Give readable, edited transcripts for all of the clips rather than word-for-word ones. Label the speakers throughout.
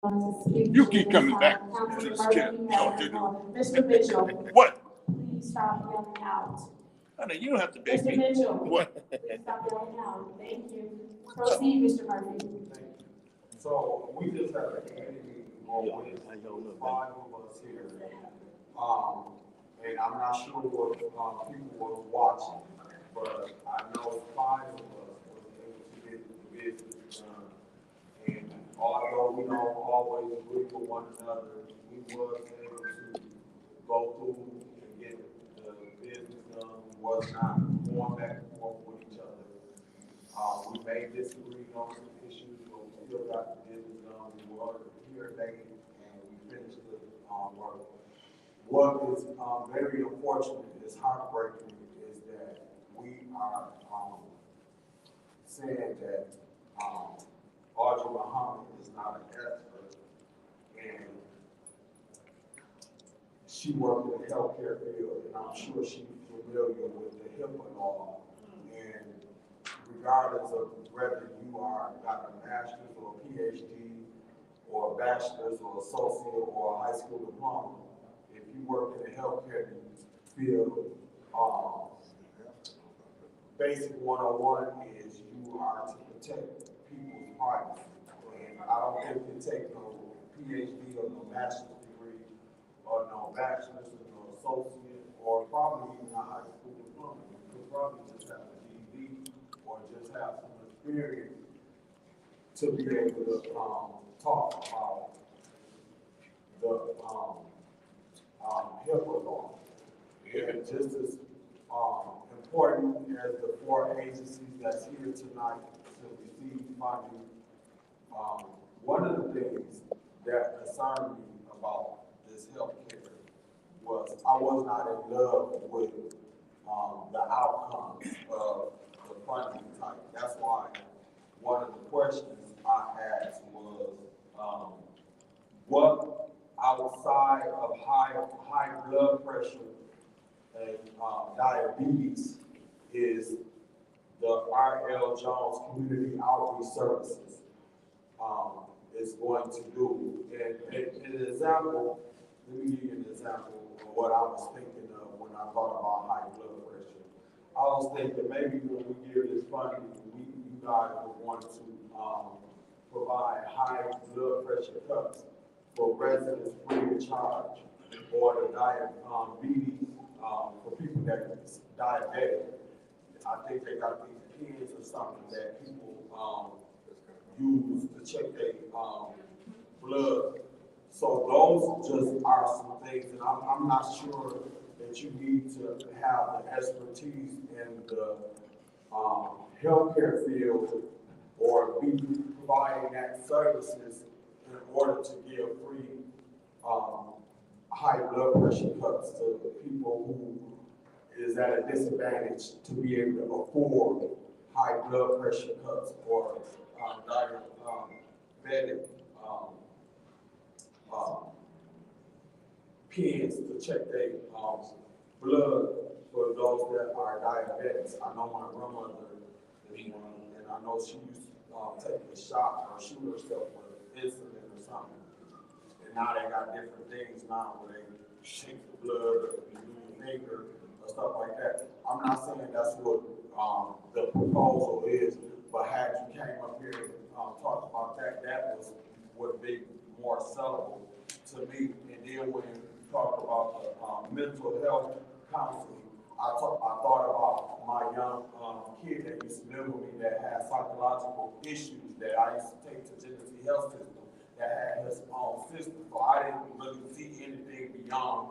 Speaker 1: You keep coming back to the chair. No, you do. Mr. Mitchell. What? Please stop yelling out. Honey, you don't have to beg me. Mr. Mitchell. What? Please stop yelling out. Thank you. Proceed, Mr. Murphy.
Speaker 2: So we just had a committee meeting on Wednesday, 5 of us here. And I'm not sure what people were watching, but I know 5 of us was able to get the business done. And although we don't always agree with one another, we was able to go through and get the business done. We was not going back and forth with each other. We may disagree on some issues, but we still got the business done. We were here late and we finished the work. What is very unfortunate, is heartbreaking, is that we are saying that Audrey Muhammad is not an expert, and she worked in the healthcare field, and I'm sure she's familiar with the HIPAA law. And regardless of whether you got a master's or a PhD or a bachelor's or associate or a high school diploma, if you work in the healthcare field, basic 101 is you are to protect people's privacy. And I don't think you take no PhD or no master's degree or no bachelor's or no associate or probably even a high school diploma. You could probably just have a GED or just have some experience to be able to talk about the HIPAA law. And just as important as the 4 agencies that's here tonight to receive funding, one of the things that concerned me about this health care was I was not in love with the outcomes of the funding type. That's why one of the questions I asked was, what outside of high blood pressure and diabetes is the R.L. Jones Community Outreach Services is going to do. And an example, let me give you an example of what I was thinking of when I thought about high blood pressure. I was thinking maybe when we give this funding, you guys would want to provide high blood pressure cups for residents free of charge, or the diabetes for people that are diabetic. I think they got these pins or something that people use to check their blood. So those just are some things, and I'm not sure that you need to have the expertise in the healthcare field or be providing that services in order to give free high blood pressure cups to people who is at a disadvantage to be able to afford high blood pressure cups or diabetic pins to check their blood for those that are diabetics. I know my grandmother is one, and I know she used to take a shot or shoot herself with insulin or something. And now they got different things now where they shake the blood, you do your finger, or stuff like that. I'm not saying that's what the proposal is, but had you came up here and talked about that, that would be more sellable to me. And then when you talk about the mental health counseling, I thought about my young kid that used to live with me that had psychological issues that I used to take to Genesee Health System that had his own system. So I didn't really see anything beyond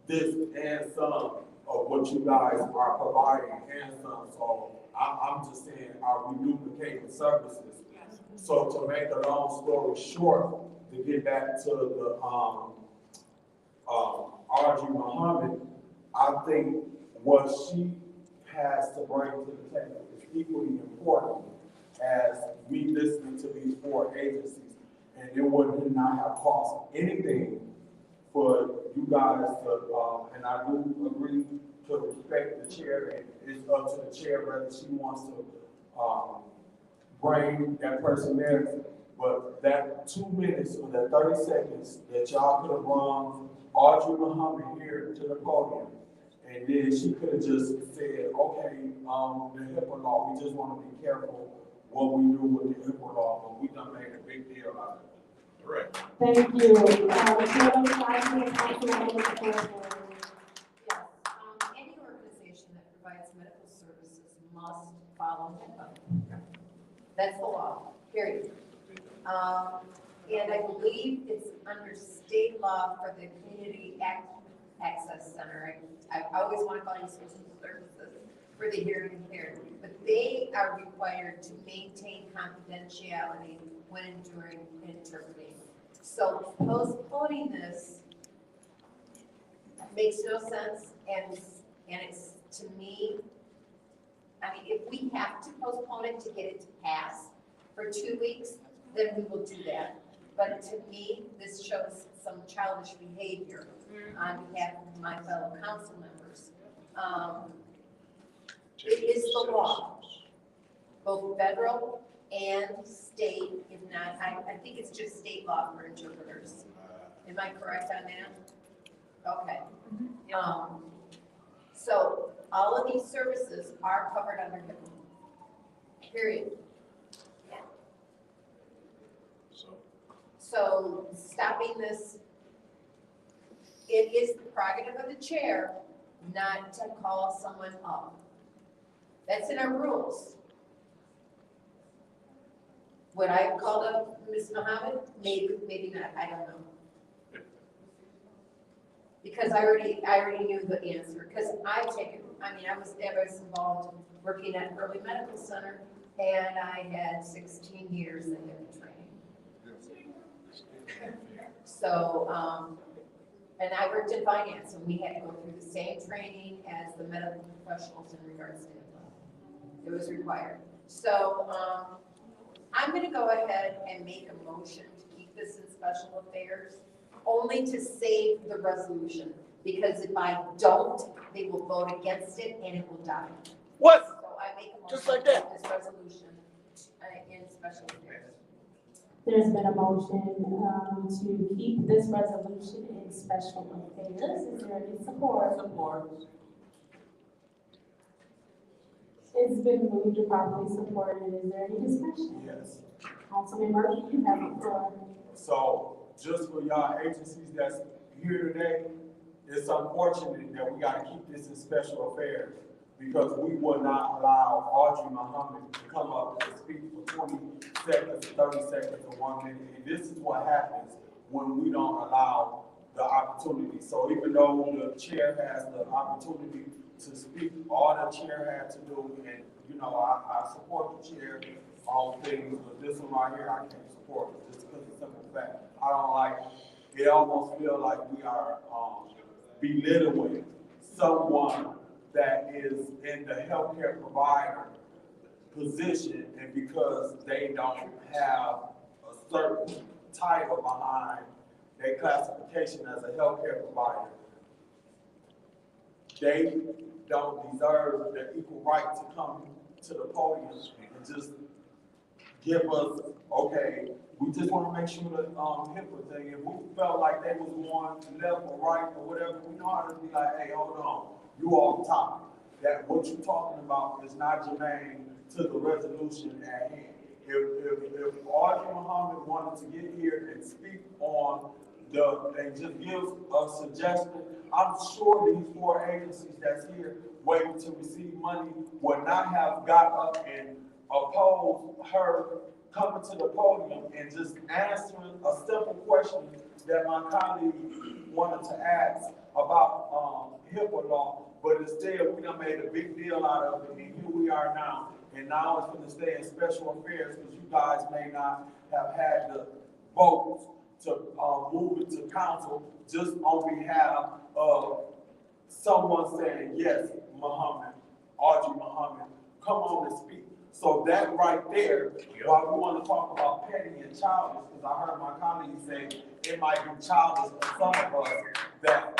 Speaker 2: this and some of what you guys are providing and some. So I'm just saying, are we duplicating services? Yes. So to make a long story short, to get back to the Audrey Muhammad, I think what she has to bring to the table is equally important as me listening to these 4 agencies. And it would not have cost anything for you guys to, and I do agree to respect the chair, and it's up to the chair whether she wants to bring that person there But that 2 minutes or that 30 seconds that y'all could have run Audrey Muhammad here to the podium, and then she could have just said, okay, the HIPAA law, we just want to be careful what we do with the HIPAA law, but we done made a big deal out of it.
Speaker 1: Correct.
Speaker 3: Thank you.
Speaker 4: Yes, any organization that provides medical services must follow HIPAA. That's the law, period. And I believe it's under state law for the Community Access Center. I always want to call you social services for the hearing impaired, but they are required to maintain confidentiality when enduring interpreting. So postponing this makes no sense, and it's, to me, I mean, if we have to postpone it to get it to pass for 2 weeks, then we will do that. But to me, this shows some childish behavior on behalf of my fellow council members. It is the law, both federal and state, if not, I think it's just state law for interpreters. Am I correct on that? Okay. So all of these services are covered under HIPAA, period. So stopping this, it is the prerogative of the chair not to call someone up. That's in our rules. Would I have called up Ms. Muhammad? Maybe not, I don't know. Because I already knew the answer, because I was involved working at Early Medical Center, and I had 16 years in HIPAA training. So, and I worked in finance, and we had to go through the same training as the medical professionals in regards to HIPAA. It was required. So, I'm gonna go ahead and make a motion to keep this in special affairs, only to save the resolution, because if I don't, they will vote against it and it will die.
Speaker 1: What?
Speaker 4: So I make a motion
Speaker 1: Just like
Speaker 4: to
Speaker 1: that?
Speaker 4: keep this resolution in special affairs.
Speaker 3: There's been a motion to keep this resolution in special affairs. Is there any support?
Speaker 4: Support.
Speaker 3: It's been moved and properly supported. Is there any discussion?
Speaker 2: Yes.
Speaker 3: Councilman Murphy, you have the floor.
Speaker 2: So just for y'all agencies that's here today, it's unfortunate that we gotta keep this in special affairs because we will not allow Audrey Muhammad to come up and speak for 20 seconds, 30 seconds, or 1 minute. And this is what happens when we don't allow the opportunity. So even though the chair has the opportunity to speak, all the chair had to do, and you know, I support the chair on things, but this one right here, I can't support it, just because of the simple fact. I don't like, it almost feel like we are belittling someone that is in the healthcare provider position, and because they don't have a certain title behind their classification as a healthcare provider, they don't deserve their equal right to come to the podium and just give us, okay, we just want to make sure that HIPAA thing, if we felt like they was going left or right or whatever, we know how to be like, hey, hold on, you off topic. That what you're talking about is not germane to the resolution at hand. If Audrey Muhammad wanted to get here and speak on and just give a suggestion, I'm sure these 4 agencies that's here waiting to receive money would not have got up and opposed her coming to the podium and just answering a simple question that my colleague wanted to ask about HIPAA law. But instead, we done made a big deal out of it, and here we are now. And now it's going to stay in special affairs because you guys may not have had the votes to move it to council just on behalf of someone saying, yes, Muhammad, Audrey Muhammad, come on and speak. So that right there, while we want to talk about petty and childish, because I heard my colleague say it might be childish for some of us that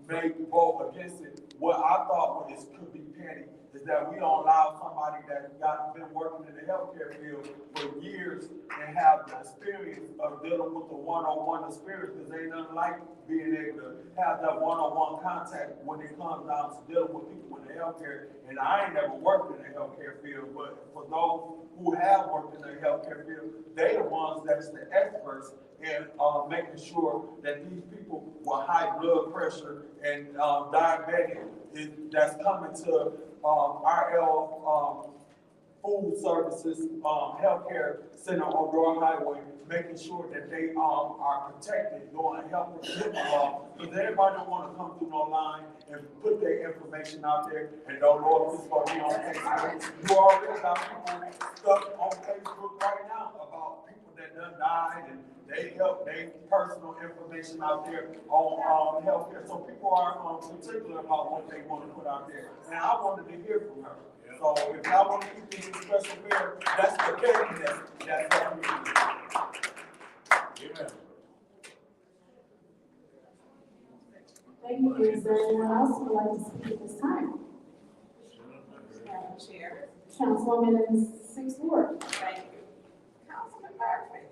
Speaker 2: may vote against it. What I thought could be petty is that we don't allow somebody that's been working in the healthcare field for years and have the experience of dealing with the one-on-one experience, because ain't nothing like being able to have that one-on-one contact when it comes down to dealing with people in the healthcare. And I ain't never worked in the healthcare field, but for those who have worked in the healthcare field, they the ones that's the experts in making sure that these people with high blood pressure and diabetic that's coming to RL Food Services Healthcare Center on Royal Highway, making sure that they are protected during health and law. Because everybody don't want to come through no line and put their information out there and don't know if it's going to be on Facebook. You already got people stuff on Facebook right now about people that done died and they help their personal information out there on healthcare. So people are particular about what they want to put out there. And I wanted to hear from her. So if I want to keep this special mayor, that's the case that's helping me. Amen.
Speaker 3: Thank you. Is there anyone else who would like to speak at this time?
Speaker 5: Madam Chair.
Speaker 3: Councilwoman in the 6th Ward.
Speaker 5: Thank you. Councilman Murphy.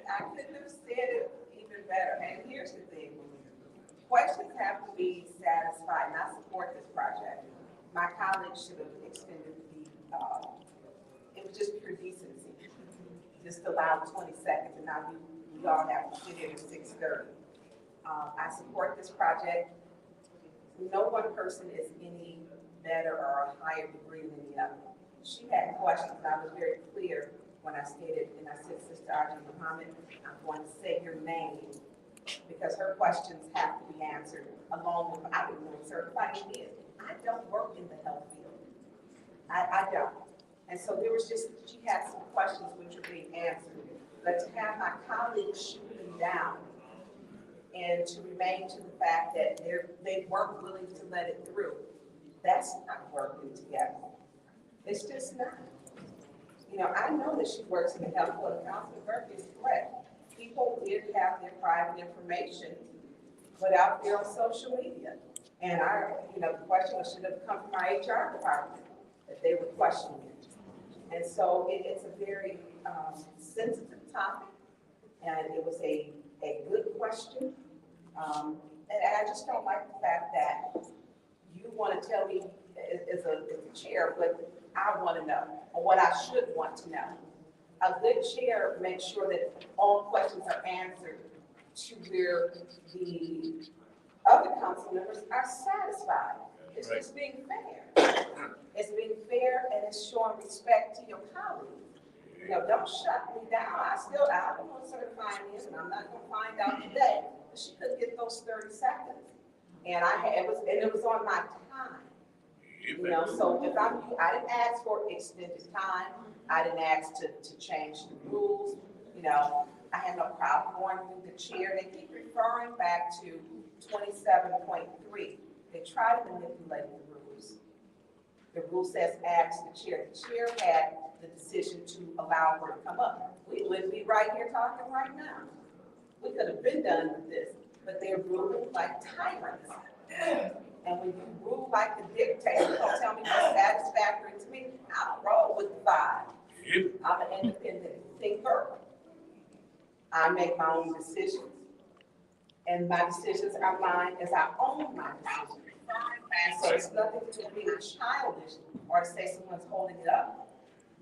Speaker 5: I couldn't have said it even better. And here's the thing. Questions have to be satisfied, and I support this project. My colleagues should have extended it was just pure decency. Just allow 20 seconds, and now we all have to sit here at 6:30. I support this project. No one person is any better or a higher degree than the other. She had questions, and I was very clear when I stated, and I said, Sister Arjun Muhammad, I'm going to say your name because her questions have to be answered along with, I don't know what certified it is. I don't work in the health field. I don't. And so there was just, she had some questions which are being answered. But to have my colleagues shoot them down and to remain to the fact that they weren't willing to let it through, that's not working together. It's just not. You know, I know that she works in the health field. Councilman Murphy is correct. People did have their private information put out there on social media. And the question should have come from our HR department, that they were questioning it. And so it's a very sensitive topic, and it was a good question. And I just don't like the fact that you want to tell me as a chair, but I want to know, or what I should want to know. A good chair makes sure that all questions are answered to where the other council members are satisfied. It's just being fair. It's being fair, and it's showing respect to your colleagues. You know, don't shut me down. I don't know what certifying is, and I'm not gonna find out today. But she couldn't get those 30 seconds. And it was on my time. You know, so if I didn't ask for extended time. I didn't ask to change the rules. You know, I had no problem going through the chair. They keep referring back to 27.3. They try to manipulate the rules. The rule says ask the chair. The chair had the decision to allow her to come up. We wouldn't be right here talking right now. We could have been done with this, but they're ruling like tyrants. And when you rule like a dictator, don't tell me what's satisfactory to me. I don't roll with the vibe. I'm an independent thinker. I make my own decisions. And my decisions are mine as I own my decisions. And so it's nothing to be childish or to say someone's holding it up.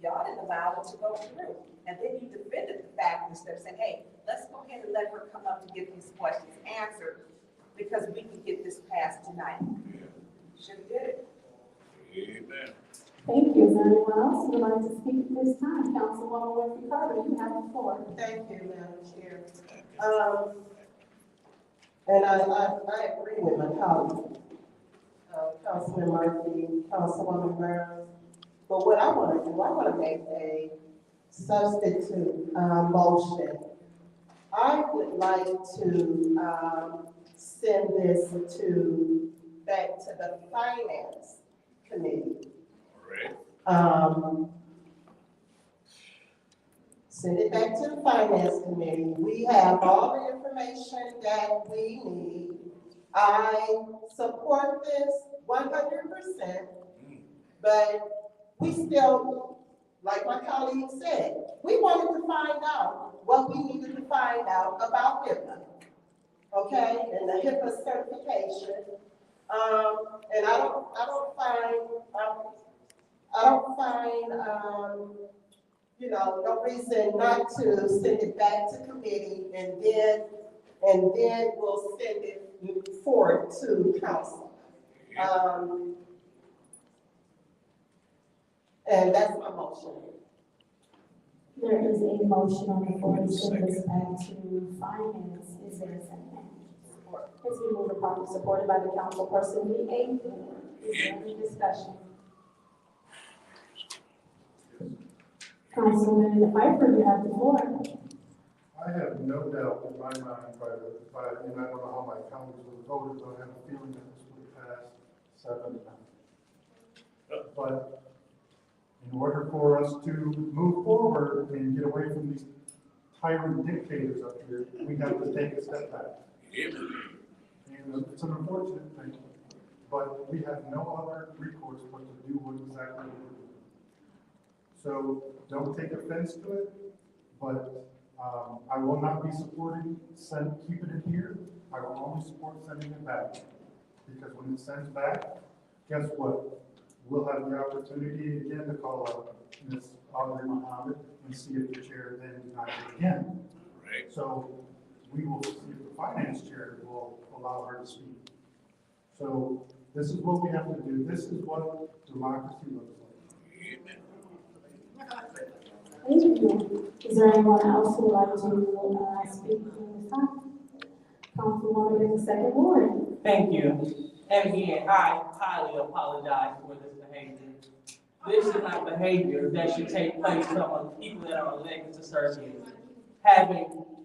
Speaker 5: Y'all didn't allow it to go through. And then you defended the fact instead of saying, hey, let's go ahead and let her come up and get these questions answered because we can get this passed tonight. Should have did it.
Speaker 1: Amen.
Speaker 3: Thank you. Is there anyone else who would like to speak at this time? Councilwoman Winfrey Carter, you have the floor.
Speaker 5: Thank you, Madam Chair. And I agree with my colleague, Councilman Murphy, Councilwoman Burns. But what I want to do, I want to make a substitute motion. I would like to send this back to the Finance Committee.
Speaker 1: All right.
Speaker 6: send it back to the finance committee. We have all the information that we need. I support this 100%, but we still, like my colleague said, we wanted to find out what we needed to find out about HIPAA, okay, and the HIPAA certification. And I don't find, you know, no reason not to send it back to committee and then we'll send it forward to council. And that's my motion.
Speaker 3: There is a motion on the floor to send this back to finance. Is there a second? It's been moved and properly supported by the councilperson. Is there any discussion? Councilman Piper, you have the floor.
Speaker 7: I have no doubt in my mind, and I don't know how my colleagues would have voted, but I have a feeling that this would have passed 7-0. But in order for us to move forward and get away from these tyrant dictators up here, we have to take a step back. And it's an unfortunate thing, but we have no other recourse but to do what exactly we're doing. So don't take offense to it, but I will not be supporting keeping it here. I will only support sending it back. Because when it sends back, guess what? We'll have the opportunity again to call up Ms. Audrey Muhammad and see if the chair then denies it again. Right. So we will see if the finance chair will allow her to speak. So this is what we have to do. This is what democracy looks like.
Speaker 3: Thank you. Is there anyone else who would like to speak in this time? Councilwoman in the second ward.
Speaker 8: Thank you. And again, I highly apologize for this behavior. This is not behavior that should take place from people that are elected to serve you.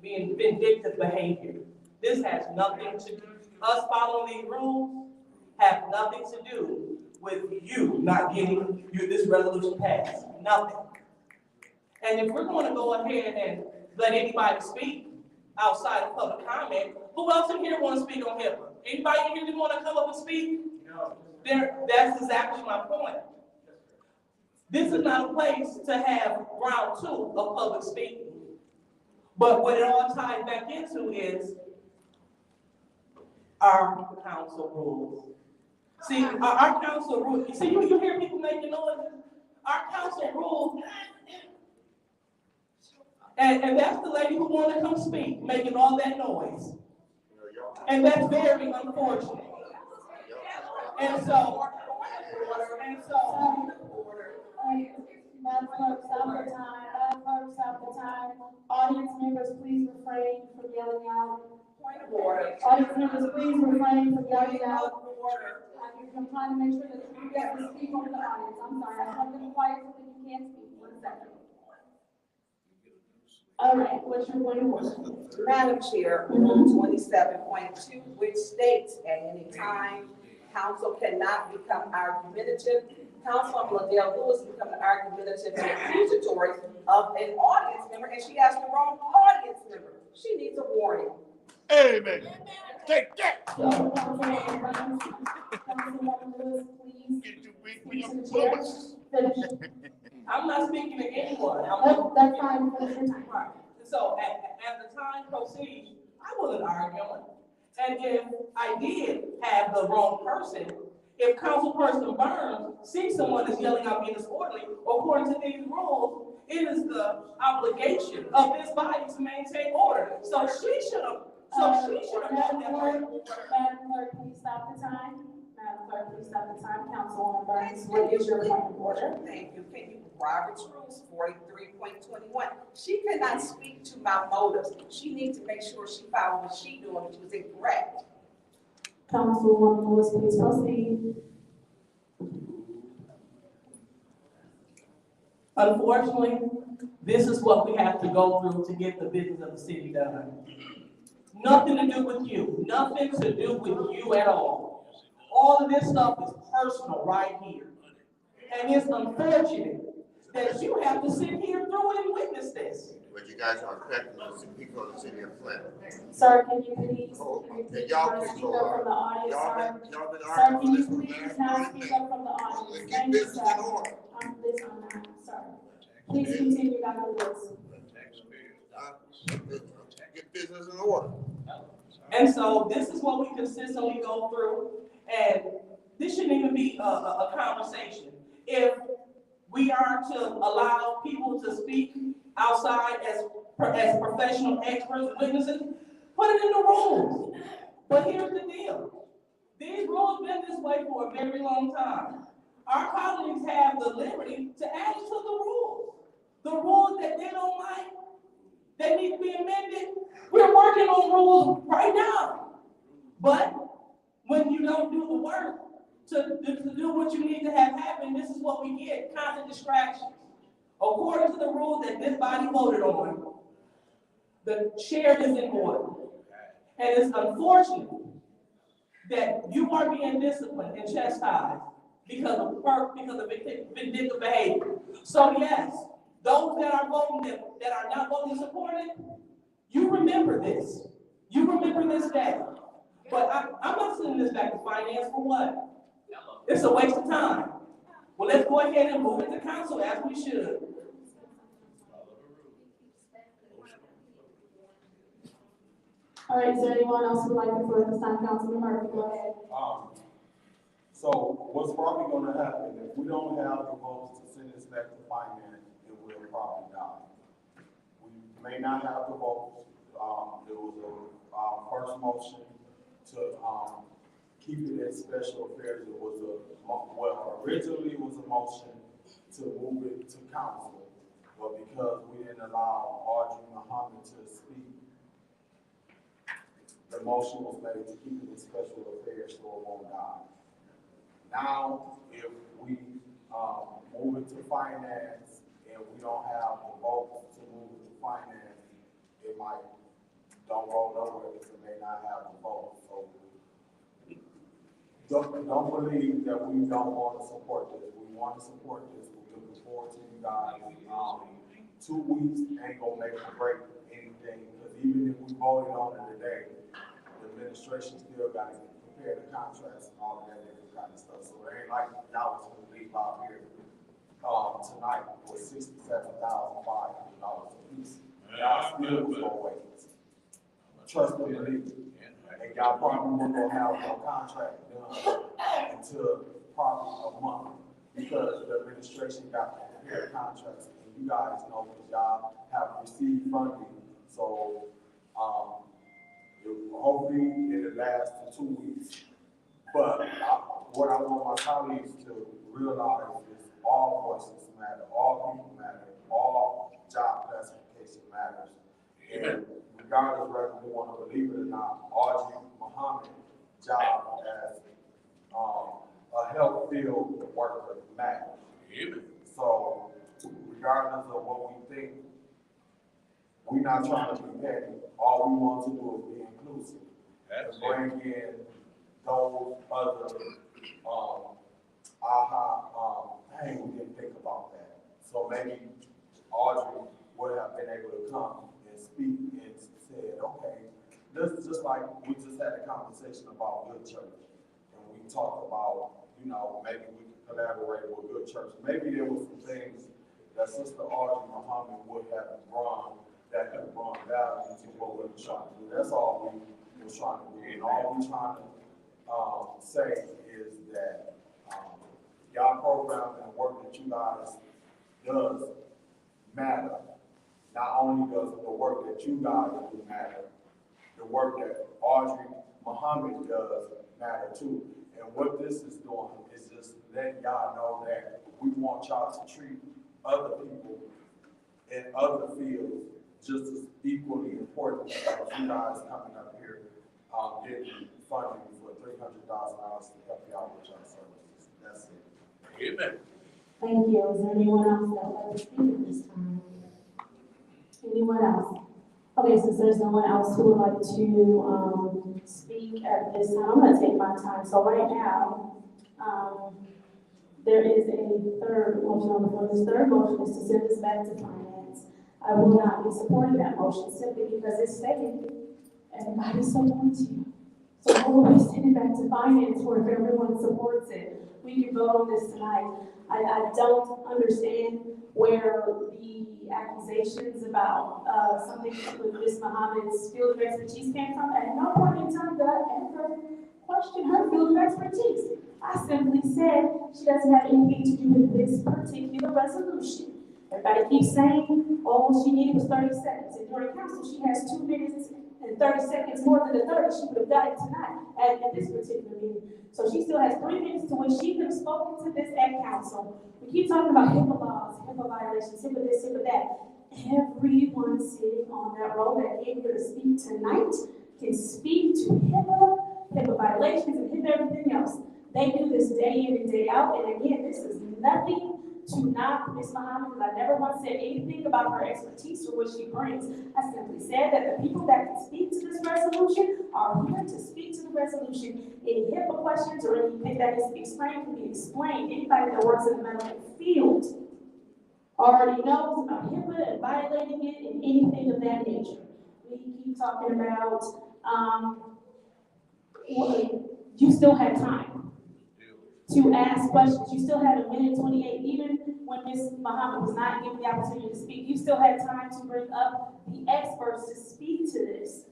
Speaker 8: Being vindictive behavior. This has nothing to do, us following these rules have nothing to do with you not getting this resolution passed. Nothing. And if we're going to go ahead and let anybody speak outside of public comment, who else in here want to speak on HIPAA? Anybody in here want to come up and speak? No. That's exactly my point. This is not a place to have round 2 of public speaking. But what it all ties back into is our council rules. See, our council rules, you see, you hear people making noises? Our council rules, and that's the lady who wanted to come speak, making all that noise. And that's very unfortunate. And so,
Speaker 3: Madam Clerk, stop the time. Madam Clerk, stop the time. Audience members, please refrain from yelling out.
Speaker 5: Point of order.
Speaker 3: Audience members, please refrain from yelling out. I'm trying to make sure that you get to speak over the audience. I'm sorry, I have been quiet so that you can't speak. 1 second. All right, what's your point of order?
Speaker 5: Madam Chair, Rule 27.2, which states at any time, council cannot become argumentative. Councilwoman Liddell Lewis become an argumentative and accusatory of an audience member, and she has the wrong audience member. She needs a warning.
Speaker 1: Amen. Take that.
Speaker 3: Councilwoman Lewis, please.
Speaker 1: Get you weak for your voice.
Speaker 8: I'm not speaking to anyone.
Speaker 3: That's fine.
Speaker 8: Right. So as the time proceeds, I wasn't arguing. And if I did have the wrong person, if Councilperson Burns sees someone that's yelling out being disorderly, according to these rules, it is the obligation of this body to maintain order. So she should have.
Speaker 3: Madam Clerk, please stop the time. Madam Clerk, please stop the time. Councilwoman Burns, what is your point of order?
Speaker 5: Thank you. Can you, Robert's Rules 43.21. She cannot speak to my motives. She needs to make sure she followed what she doing, which was incorrect.
Speaker 3: Councilwoman Lewis, please proceed.
Speaker 8: Unfortunately, this is what we have to go through to get the business of the city done. Nothing to do with you. Nothing to do with you at all. All of this stuff is personal right here. And it's unfortunate that you have to sit here through it and witness this.
Speaker 9: But you guys are affecting the people of the city of Flint.
Speaker 3: Sir, can you please,
Speaker 9: Oh,
Speaker 3: can you
Speaker 9: okay,
Speaker 3: please
Speaker 9: y'all
Speaker 3: not
Speaker 9: please
Speaker 3: speak
Speaker 9: go
Speaker 3: up
Speaker 9: on.
Speaker 3: from the audience,
Speaker 9: Y'all
Speaker 3: sir?
Speaker 9: been
Speaker 3: Sir,
Speaker 9: arguing
Speaker 3: can you
Speaker 9: for this
Speaker 3: please
Speaker 9: for
Speaker 3: not
Speaker 9: the
Speaker 3: speak
Speaker 9: last
Speaker 3: up from the
Speaker 9: 30
Speaker 3: audience?
Speaker 9: minutes.
Speaker 3: Thank
Speaker 9: Get
Speaker 3: you,
Speaker 9: business in
Speaker 3: sir.
Speaker 9: order.
Speaker 3: I'm not, sir. Please continue, Dr. Woods.
Speaker 9: Get business in order.
Speaker 8: And so this is what we consistently go through, and this shouldn't even be a conversation. If we are to allow people to speak outside as professional experts, witnesses, put it in the rules. But here's the deal. These rules been this way for a very long time. Our colleagues have the liberty to add to the rules. The rules that they don't like, that need to be amended, we're working on rules right now. But when you don't do the work to do what you need to have happen, this is what we get, constant distractions. According to the rules that this body voted on, the chair is in order. And it's unfortunate that you are being disciplined and chastised because of vindictive behavior. So yes, those that are voting, that are not voting to support it, you remember this. You remember this day. But I'm not sending this back to finance for what? It's a waste of time. Well, let's go ahead and move it to council as we should.
Speaker 3: All right, is there anyone else who would like the floor at this time? Councilman Murphy, go ahead.
Speaker 2: So what's probably gonna happen, if we don't have the votes to send this back to finance, it will probably die. We may not have the votes. There was a, first motion to, keep it in special affairs. It was originally it was a motion to move it to council, but because we didn't allow Audrey Muhammad to speak, the motion was made to keep it in special affairs so it won't die. Now, if we move it to finance and we don't have the votes to move it to finance, it might don't go nowhere because it may not have the votes. So don't believe that we don't want to support this. We want to support this. We're looking forward to you guys. 2 weeks ain't gonna make or break anything because even if we voted on it today, the administration still got to prepare the contracts and all of that different kind of stuff. So it ain't like y'all was gonna leave out here tonight with $67,500 a piece. Y'all still was gonna wait. Trust me, believe me. And y'all probably won't gonna have no contract done until probably a month because the administration got to prepare contracts. And you guys know because y'all have received funding. So hopefully it'll last for 2 weeks. But what I want my colleagues to realize is all voices matter, all people matter, all job classification matters. And regardless whether we want to believe it or not, Audrey Muhammad's job as a health field worker matters. So regardless of what we think, we're not trying to be petty. All we want to do is be inclusive. And bring in those other, dang, we didn't think about that. So maybe Audrey would have been able to come and speak and said, okay, this is just like we just had a conversation about Good Church. And we talked about, maybe we could collaborate with Good Church. Maybe there were some things that Sister Audrey Muhammad would have brought that could have brought value to what we're trying to do. That's all we were trying to do. And all we're trying to say is that y'all program and the work that you guys does matter. Not only does the work that you guys do matter, the work that Audrey Muhammad does matter too. And what this is doing is just letting y'all know that we want y'all to treat other people in other fields just as equally important as you guys coming up here getting funding for $300,000 to help y'all with your services. That's it.
Speaker 9: Amen.
Speaker 3: Thank you. Is there anyone else that would like to speak at this time? Anyone else? Okay, since there's no one else who would like to speak at this time, I'm going to take my time. So right now, There is a third motion on the floor. This third motion is to send this back to finance. I will not be supporting that motion simply because it's stated everybody supports you. So why would we send it back to finance where if everyone supports it? We can vote on this tonight. I don't understand where the accusations about something with Ms. Muhammad's field of expertise came from. At no point in time did I ever question her field of expertise. I simply said she doesn't have anything to do with this particular resolution. Everybody keeps saying, oh, she needed was 30 seconds. And during council, she has 2 minutes and 30 seconds more than the 30. She would have done it tonight at this particular meeting. So she still has 3 minutes to when she could have spoken to this at council. We keep talking about HIPAA laws, HIPAA violations, HIPAA this, HIPAA that. Everyone sitting on that row that came here to speak tonight can speak to HIPAA violations, and HIPAA everything else. They do this day in and day out. And again, this is nothing to knock Ms. Muhammad, because I never once said anything about her expertise or what she brings. I simply said that the people that can speak to this resolution are here to speak to the resolution. Any HIPAA questions or anything that needs to be explained can be explained. Anybody that works in the medical field already knows about HIPAA and violating it and anything of that nature. We keep talking about, you still have time to ask questions. You still had 1:28, even when Ms. Muhammad was not given the opportunity to speak. You still had time to bring up the experts to speak to this.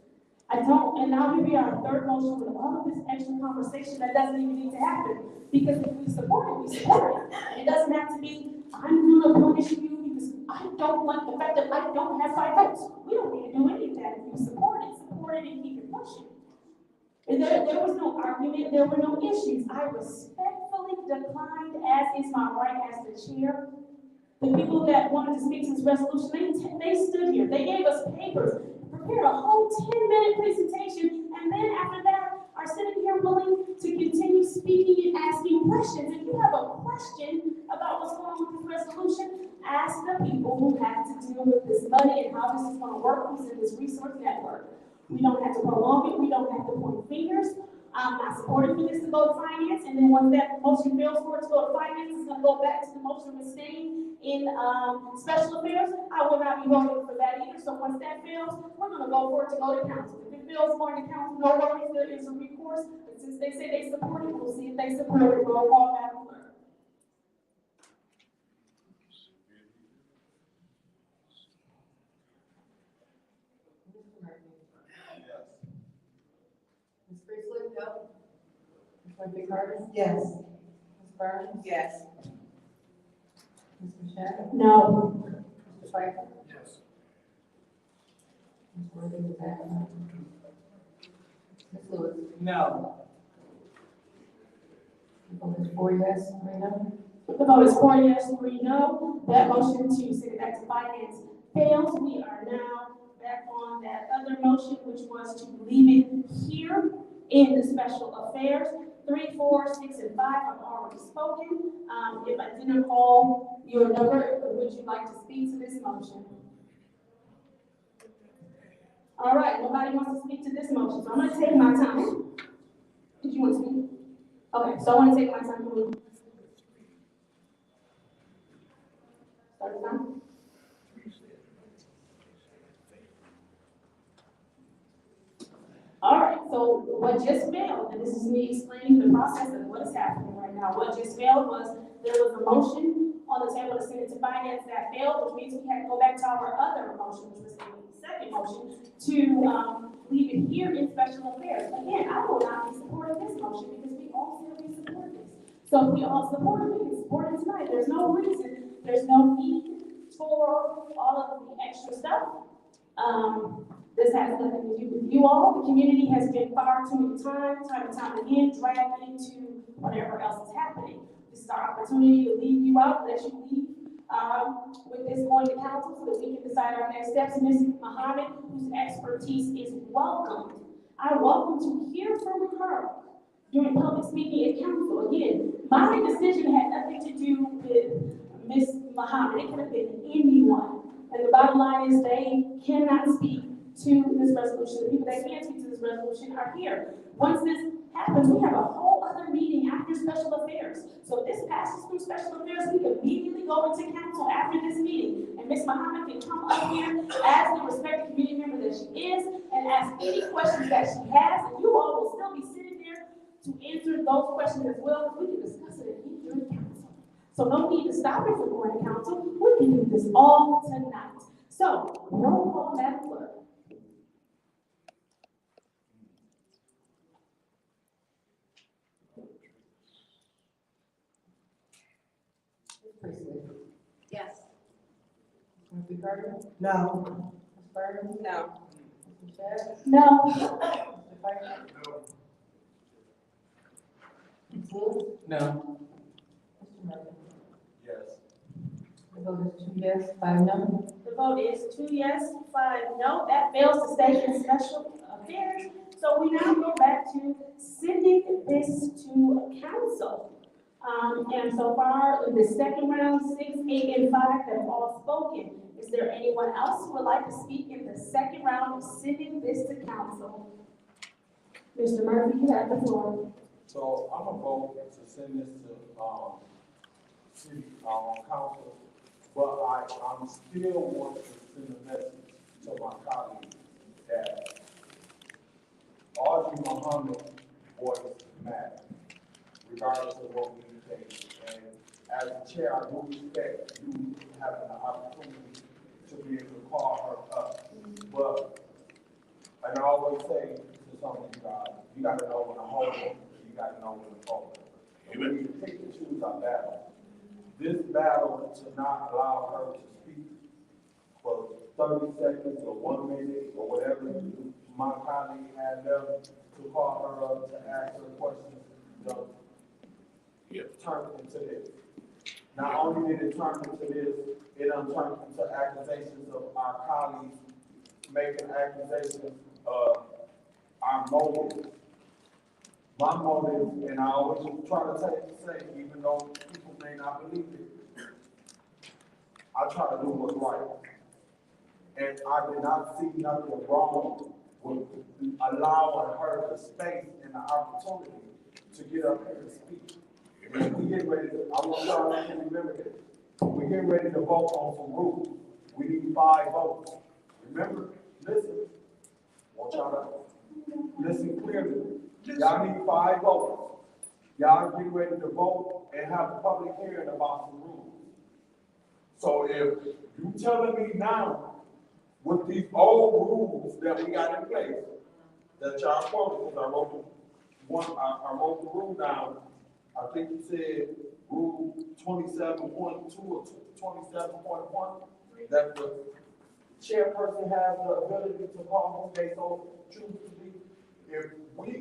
Speaker 3: And now here we are, our third motion with all of this extra conversation that doesn't even need to happen. Because if we support it, we support it. And it doesn't have to be, I'm gonna punish you because I don't like the fact that I don't have 5 votes. We don't need to do any of that. If you support it and keep it pushing. And there was no argument, there were no issues. I respectfully declined, as is my right as the chair. The people that wanted to speak to this resolution, they stood here, they gave us papers, prepared a whole 10-minute presentation, and then after that are sitting here willing to continue speaking and asking questions. If you have a question about what's going on with this resolution, ask the people who have to deal with this money and how this is going to work, who's in this resource network. We don't have to prolong it. We don't have to point fingers. I supported for this to go to finance, and then once that motion fails for it to go to finance, it's going to go back to the motion of staying in special affairs. I will not be voting for that either. So once that fails, we're going to go for it to go to council. If it fails going to council, no worries, there is a recourse. But since they say they support it, we'll see if they support it. We'll call Madam Clerk.
Speaker 4: Ms. Priestley, no? Ms. Murphy-Carter?
Speaker 6: Yes.
Speaker 4: Ms. Burns?
Speaker 5: Yes.
Speaker 4: Mr. Shan?
Speaker 3: No.
Speaker 4: Mr. Pfeiffer?
Speaker 7: Yes.
Speaker 4: Ms. Worthing, is that no? Ms. Lewis?
Speaker 8: No.
Speaker 4: The vote is 4 yes, 3 no.
Speaker 3: The vote is 4 yes, 3 no. That motion to send it back to finance fails. We are now back on that other motion, which was to leave it here in the special affairs. 3, 4, 6, and 5 have already spoken. If I didn't call your number, would you like to speak to this motion? All right, nobody wants to speak to this motion, so I'm going to take my time. Did you want to speak? Okay, so I want to take my time. Start the time. All right, so what just failed, and this is me explaining the process of what is happening right now. What just failed was there was a motion on the table to send it to finance that failed, which means we had to go back to our other motion, which was the second motion, to leave it here in special affairs. Again, I will not be supporting this motion because we all said we support this. So if we all support it, we can support it tonight. There's no reason, there's no need for all of the extra stuff. This has nothing to do with you all. The community has been far too many times, time and time again, dragged into whatever else is happening. This is our opportunity to leave you out, let you leave with this going to council so that we can decide our next steps. Ms. Muhammad, whose expertise is welcomed. I welcome to hear from her during public speaking at council. Again, my decision had nothing to do with Ms. Muhammad. It could have been anyone. And the bottom line is they cannot speak to this resolution. The people that can speak to this resolution are here. Once this happens, we have a whole other meeting after special affairs. So if this passes through special affairs, we can immediately go into council after this meeting. And Ms. Muhammad can come up here as the respected community member that she is and ask any questions that she has, and you all will still be sitting there to answer those questions as well, because we can discuss it in here in council. So no need to stop it from going to council. We can do this all tonight. So, roll call, Madam Clerk.
Speaker 4: Yes.
Speaker 8: Mr. Carter?
Speaker 6: No.
Speaker 8: Ms. Burns?
Speaker 5: No.
Speaker 8: Mr. Shedd?
Speaker 3: No.
Speaker 8: Mr. Franklin? Ms. Lewis? No. Mr. Murphy?
Speaker 2: Yes.
Speaker 8: The vote is 2 yes, 5 no.
Speaker 3: The vote is 2 yes, 5 no. That fails to stay in special affairs. So we now go back to sending this to council. And so far, in the second round, 6, 8, and 5 have all spoken. Is there anyone else who would like to speak in the second round of sending this to council? Mr. Murphy, you have the floor.
Speaker 2: So I'm gonna vote to send this to, city, council, but I'm still want to send a message to my colleagues that Audrey Muhammad voice matters, regardless of what we think. And as the chair, I do respect you having the opportunity to be able to call her up. But, and I always say to some of you guys, you gotta know when to hold her, you gotta know when to fold her. And we need to pick and choose our battle. This battle to not allow her to speak for 30 seconds or 1 minute or whatever my colleague had them to call her up to ask her questions, turned into this. Not only did it turn into this, it turned into accusations of our colleagues making accusations of our motives. My motive, and I always try to say, even though people may not believe it, I try to do what's right. And I did not see nothing wrong with allowing her the space and the opportunity to get up here and speak. And we get ready to, I want y'all to remember this. We're getting ready to vote on some rules. We need 5 votes. Remember, listen. I want y'all to listen clearly. Y'all need 5 votes. Y'all get ready to vote and have a public hearing about some rules. So if you telling me now, with these old rules that we got in place, that y'all quoted, because I wrote the rule down. I think you said rule 27.2 or 27.1, that the chairperson has the ability to call who they so choose to be. If we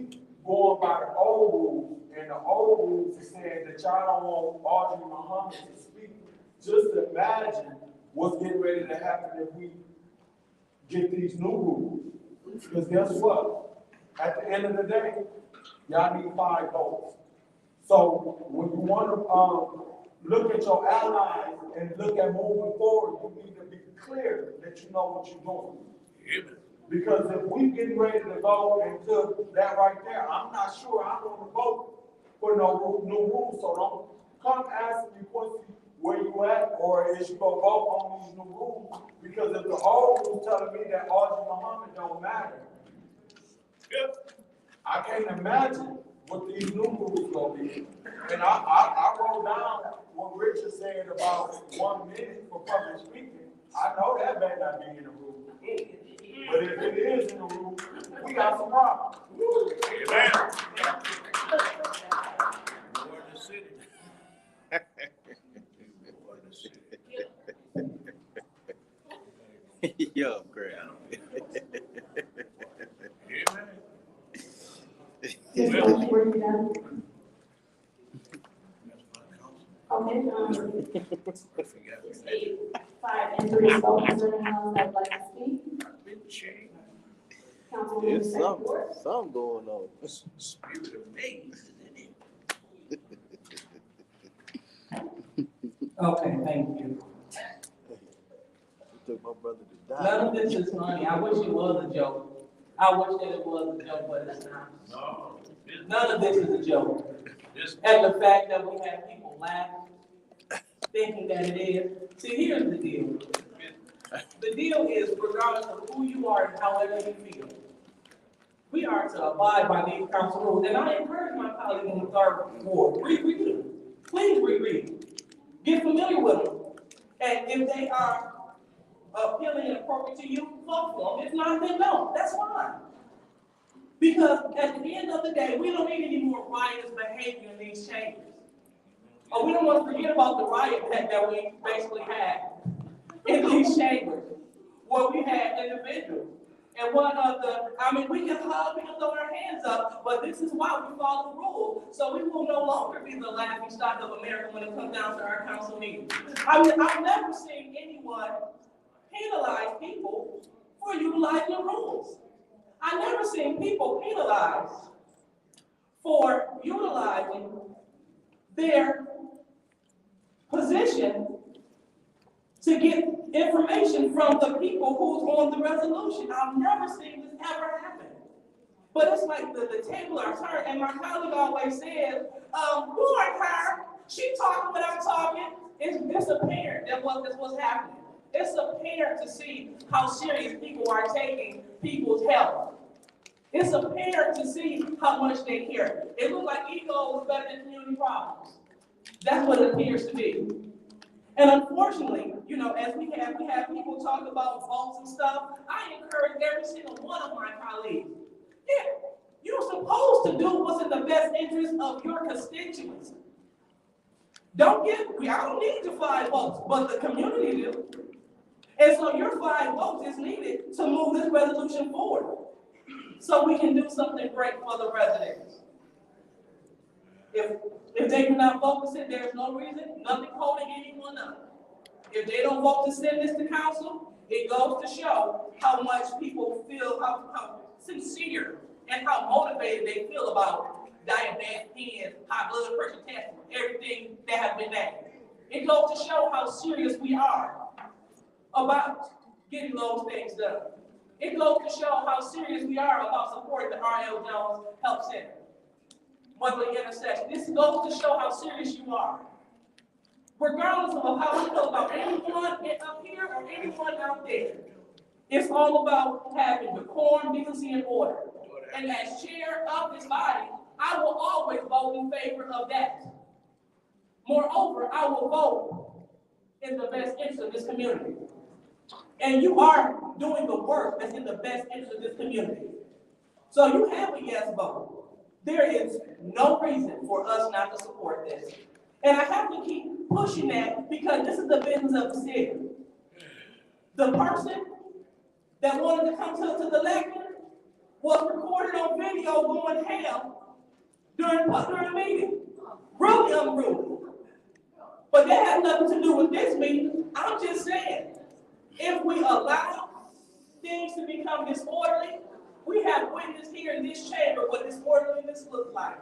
Speaker 2: going by the old rules, and the old rules is saying that y'all don't want Audrey Muhammad to speak, just imagine what's getting ready to happen if we get these new rules. Because guess what? At the end of the day, y'all need 5 votes. So when you want to look at your allies and look at moving forward, you need to be clear that you know what you're doing. Because if we getting ready to go into that right there, I'm not sure I want to vote for no new rules. So don't come asking me, Quincy, where you at, or is you gonna vote on these new rules? Because if the old rules telling me that Audrey Muhammad don't matter, I can't imagine what these new rules gonna be. And I wrote down what Richard said about 1 minute for public speaking. I know that may not be in the rule. But if it is in the rule, we got some problems.
Speaker 10: Yo, crap.
Speaker 3: Ms. Lewis, were you done? Okay, 8, 5, and 3 spoken. Is there anyone else that would like to speak? Councilwoman
Speaker 10: There's
Speaker 3: St. Clair?
Speaker 10: something going on.
Speaker 1: Spirit of maze, isn't it?
Speaker 8: Okay, thank you.
Speaker 10: It took my brother to die.
Speaker 8: None of this is funny. I wish it was a joke. I wish that it was a joke, but it's not.
Speaker 1: No.
Speaker 8: None of this is a joke. And the fact that we have people laughing, thinking that it is. See, here's the deal. The deal is, regardless of who you are and however you feel, we are to abide by these council rules. And I encourage my colleagues in the third ward, reread them. Please reread them. Get familiar with them. And if they are appealing and appropriate to you, vote for them. If not, then no. That's fine. Because at the end of the day, we don't need any more riotous behavior in these chambers. Or we don't want to forget about the riot that we basically had in these chambers, where we had individuals. And one of the, we can hug, we can throw our hands up, but this is why we follow the rules. So we will no longer be the laughing stock of America when it comes down to our council meetings. I've never seen anyone penalize people for utilizing the rules. I've never seen people penalized for utilizing their position to get information from the people who's on the resolution. I've never seen this ever happen. But it's like the table are turned, and my colleague always says, Lord, her, she talking when I'm talking. It's apparent that's what's happening. It's apparent to see how serious people are taking people's health. It's apparent to see how much they care. It looks like ego is better than community problems. That's what it appears to be. And unfortunately, as we have people talk about votes and stuff, I encourage every single one of my colleagues. Yeah, you're supposed to do what's in the best interest of your constituents. I don't need your 5 votes, but the community do. And so your 5 votes is needed to move this resolution forward, so we can do something great for the residents. If they do not vote to send, there's no reason, nothing holding anyone up. If they don't vote to send this to council, it goes to show how much people feel, how sincere and how motivated they feel about diabetes, high blood pressure testing, everything that has been named. It goes to show how serious we are about getting those things done. It goes to show how serious we are about supporting the R.L. Jones Health Center. Monthly intercession. This goes to show how serious you are. Regardless of how you feel about anyone up here or anyone out there, it's all about having decorum, decency, and order. And as chair of this body, I will always vote in favor of that. Moreover, I will vote in the best interest of this community. And you are doing the work that's in the best interest of this community. So you have a yes vote. There is no reason for us not to support this. And I have to keep pushing that because this is the business of the city. The person that wanted to come to the lecture was recorded on video going ham during the meeting. Really unruly. But that has nothing to do with this meeting. I'm just saying, if we allow things to become disorderly, we have witnessed here in this chamber what disorderliness looks like.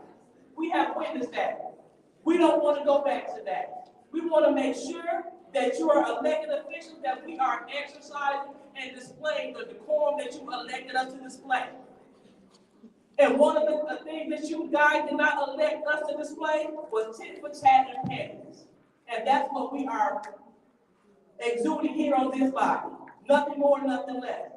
Speaker 8: We have witnessed that. We don't want to go back to that. We want to make sure that you are elected officials, that we are exercising and displaying the decorum that you elected us to display. And one of the things that you guys did not elect us to display was tit for tat and pettiness. And that's what we are exuding here on this body. Nothing more, nothing less.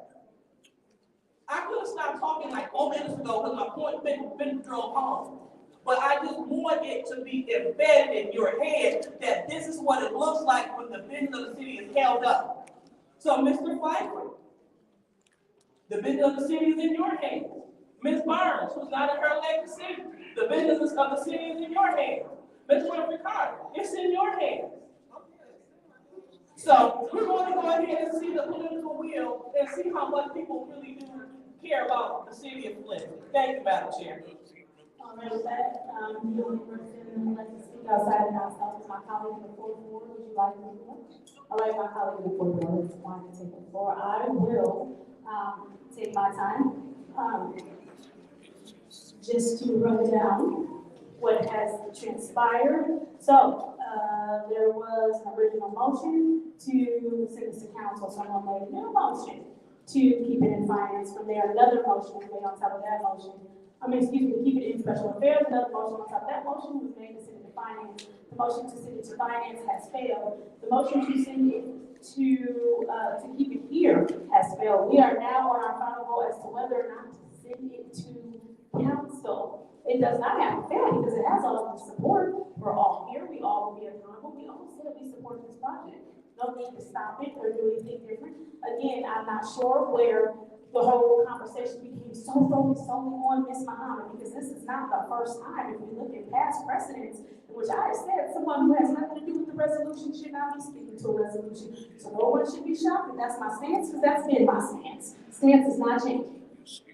Speaker 8: I could have stopped talking like 4 minutes ago because my point been drove home. But I just want it to be embedded in your head that this is what it looks like when the business of the city is held up. So, Mr. Pfeiffer, the business of the city is in your hands. Ms. Barnes, who's not in her elected city, the business of the city is in your hands. Ms. Winfrey Carter, it's in your hands. So we're going to go ahead and see the political will and see how much people really do care about the city of Flint. Thank you, Madam Chair.
Speaker 3: With that, the only person like to speak outside of myself is my colleague in the fourth ward. Would you like to do that? All right, my colleague in the fourth ward is wanting to take the floor. I will take my time just to run down what has transpired. So there was an original motion to send this to council. Someone made a new motion to keep it in finance. From there, another motion was made on top of that motion. Keep it in special affairs, another motion on top of that motion was made to send it to finance. The motion to send it to finance has failed. The motion to send it to keep it here has failed. We are now on our final vote as to whether or not to send it to council. It does not have to fail because it has all of the support. We're all here. We all will be accountable. We all said we support this project. No need to stop it or do anything different. Again, I'm not sure where the whole conversation became so focused solely on Ms. Muhammad, because this is not the first time. If we look at past precedents, in which I said someone who has nothing to do with the resolution should not be speaking to a resolution. So no one should be shocked if that's my stance, because that's been my stance. Stance is not changing.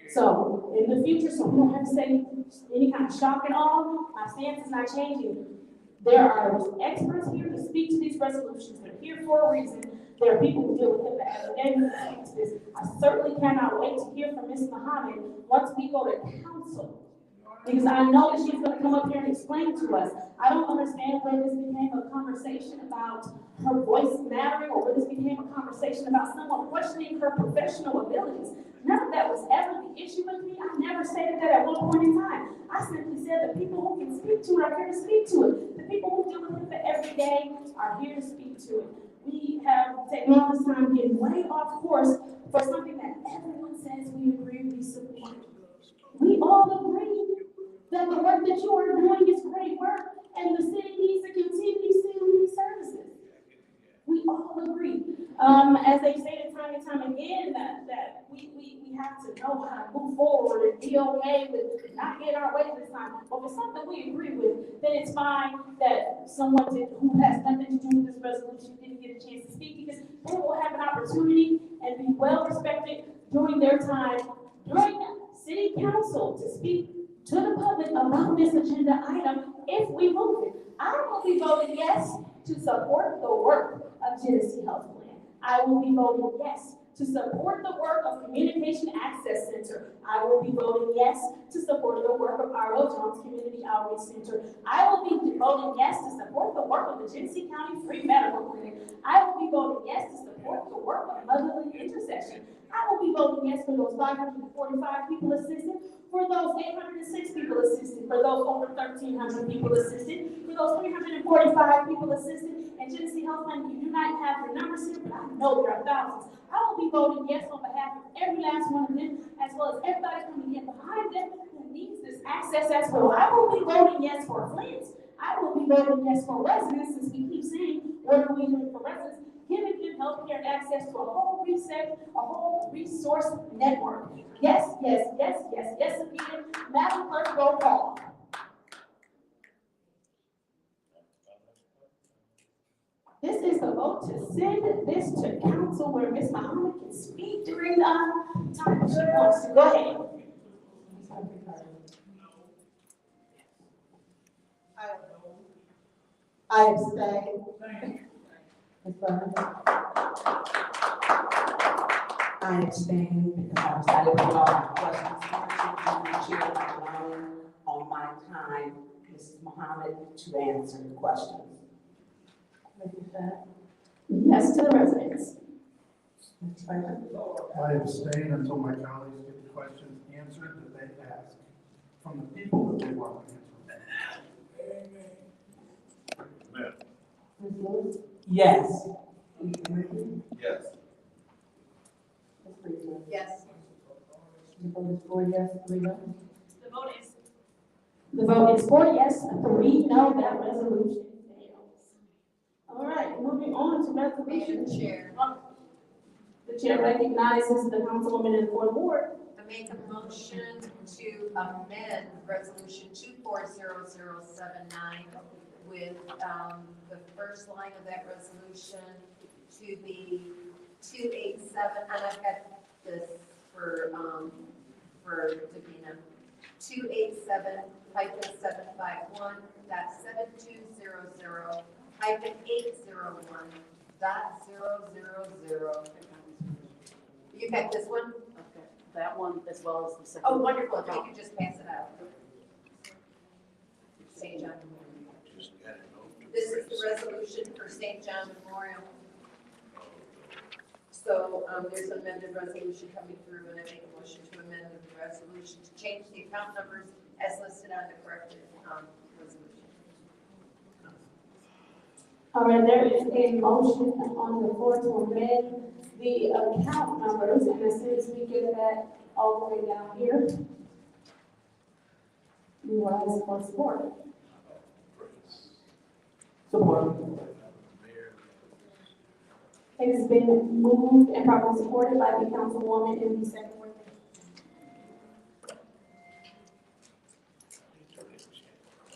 Speaker 3: So in the future, so we don't have to say any kind of shock and awe, my stance is not changing. There are experts here to speak to these resolutions. They're here for a reason. There are people who deal with HIPAA every day who speak to this. I certainly cannot wait to hear from Ms. Muhammad once we go to council, because I know that she's going to come up here and explain to us. I don't understand where this became a conversation about her voice mattering, or where this became a conversation about someone questioning her professional abilities. None of that was ever the issue with me. I never stated that at one point in time. I simply said the people who can speak to it are here to speak to it. The people who deal with it every day are here to speak to it. We have taken all this time getting way off course for something that everyone says we agree, we support. We all agree that the work that you are doing is great work, and the city needs to continue sending these services. We all agree. As they stated time and time again, that we have to know how to move forward and be okay with not getting our way this time. But if it's something we agree with, then it's fine that someone who has nothing to do with this resolution didn't get a chance to speak, because they will have an opportunity and be well respected during their time during city council to speak to the public about this agenda item if we move it. I will be voting yes to support the work of Genesee Health Plan. I will be voting yes to support the work of Communication Access Center. I will be voting yes to support the work of R.L. Jones Community Outreach Center. I will be voting yes to support the work of the Genesee County Free Medical Clinic. I will be voting yes to support the work of Motherly Intercession. I will be voting yes for those 545 people assisted, for those 806 people assisted, for those over 1,300 people assisted, for those 345 people assisted. And Genesee Health Plan, you do not have your numbers here, but I know there are thousands. I will be voting yes on behalf of every last one of them, as well as everybody coming in behind them who needs this access as well. I will be voting yes for Flint. I will be voting yes for residents, since we keep saying, what are we doing for residents? Giving them healthcare access to a whole resource network. Yes, yes, yes, yes, yes again. Madam Clerk, roll call. This is the vote to send this to council, where Ms. Muhammad can speak during the time she wants to. Go ahead.
Speaker 6: I abstain.
Speaker 11: I abstain because I didn't know my questions. The chair allowing on my time, Mrs. Muhammad, to answer the questions.
Speaker 3: Yes to the residents.
Speaker 7: I abstain until my colleagues get the questions answered that they ask from the people that they want to answer.
Speaker 8: Yes.
Speaker 2: Yes.
Speaker 4: Yes.
Speaker 3: The vote is 4 yes, 3 no. That resolution fails. All right, moving on to resolution.
Speaker 4: Madam Chair.
Speaker 3: The chair recognizes the councilwoman in the fourth ward.
Speaker 4: I make a motion to amend resolution 240079 with the first line of that resolution to be 287, and I've got this for Davina, 287-751.720.801.000. You got this one?
Speaker 12: Okay, that one as well as the second.
Speaker 4: Oh, wonderful. If you could just pass it out. St. John Memorial. This is the resolution for St. John Memorial. So, there's an amended resolution coming through, and I make a motion to amend the resolution to change the account numbers as listed on the corrected, resolution.
Speaker 3: All right, there is a motion on the floor to amend the account numbers, and as soon as we get that all the way down here, we will ask for support.
Speaker 8: Support.
Speaker 3: It has been moved and properly supported by the councilwoman in the second word.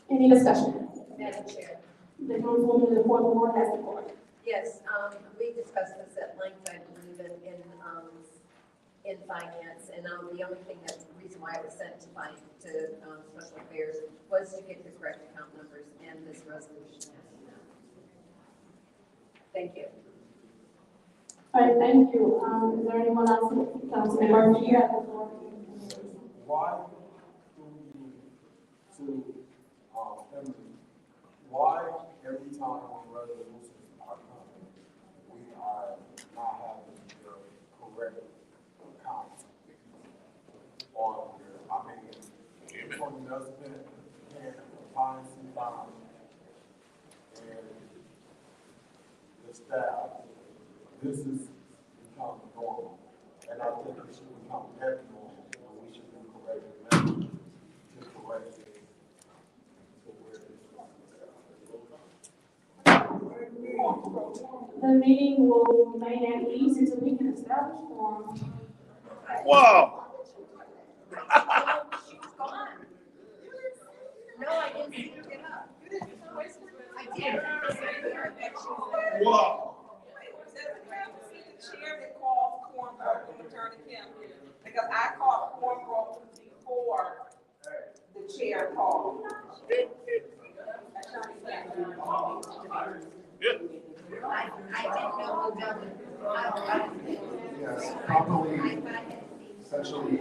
Speaker 3: Any discussion?
Speaker 4: Madam Chair.
Speaker 3: The councilwoman in the fourth ward has the floor.
Speaker 4: Yes, we discussed this at length, I believe, in finance, and the only thing that, the reason why it was sent to special affairs was to get the correct account numbers and this resolution. Thank you.
Speaker 3: All right, thank you. Is there anyone else? Councilman Murphy, you have the floor.
Speaker 2: Why do we need to, Emily, why every time when resolutions are coming, we are not having the correct account on here? I mean, from the husband and finance and bond and the staff, this is become normal. And I think it should become abnormal, and we should do corrective measures to correct it to where it's.
Speaker 3: The meeting will remain at ease until we can establish quorum.
Speaker 1: Wow.
Speaker 4: She was gone. No, I didn't see her get up. I did.
Speaker 1: Wow.
Speaker 5: The chair that calls quorum from Attorney Kim, because I called quorum roll before the chair called.
Speaker 4: I didn't know who done it.
Speaker 7: Yes, probably, essentially,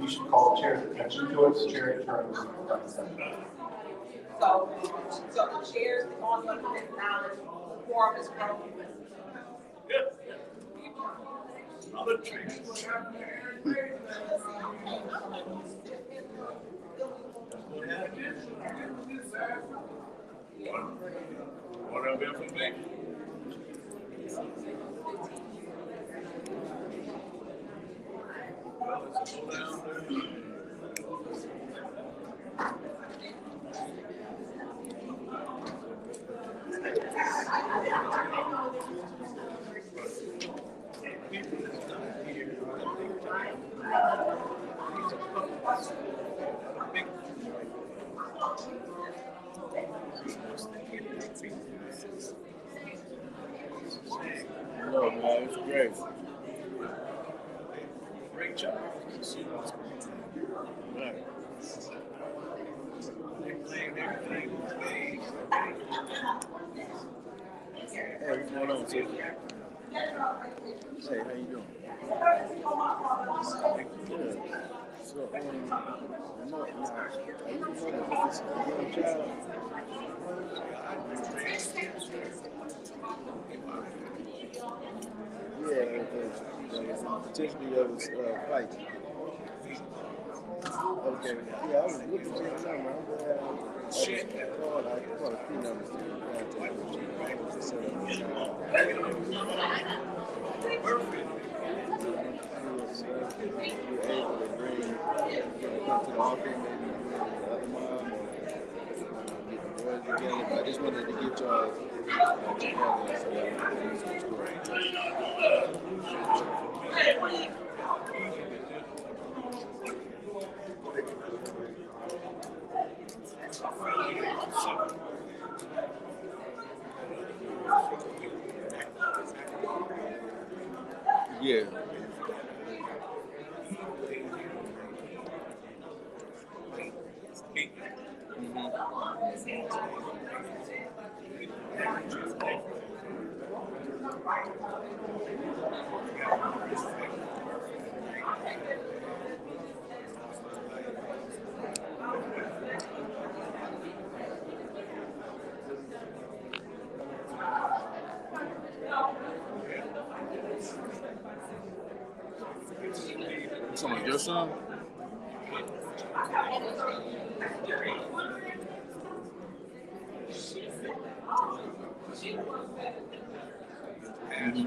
Speaker 7: you should call the chair's attention to it, chair determines.
Speaker 5: So the chair is the only one that acknowledges quorum is broken.
Speaker 1: Other trees. What up, information? Well, let's go down there. People that's not here,
Speaker 10: No, man, it's great.
Speaker 1: great job.
Speaker 10: Right.
Speaker 1: Everything was made.
Speaker 10: Hey, what's going on, sis? Hey, how you doing? Good. So, no, are you know that this is a young child? Yeah, because potentially of his fight. Okay, yeah, I was looking for your number. I called a few numbers to contact with you. I was to set up a time.
Speaker 1: Perfect.
Speaker 10: You were able to bring, come to the office, maybe the other mom, or get the boys together. I just wanted to get y'all together so that we can yeah. Someone, your son? Mm-hmm.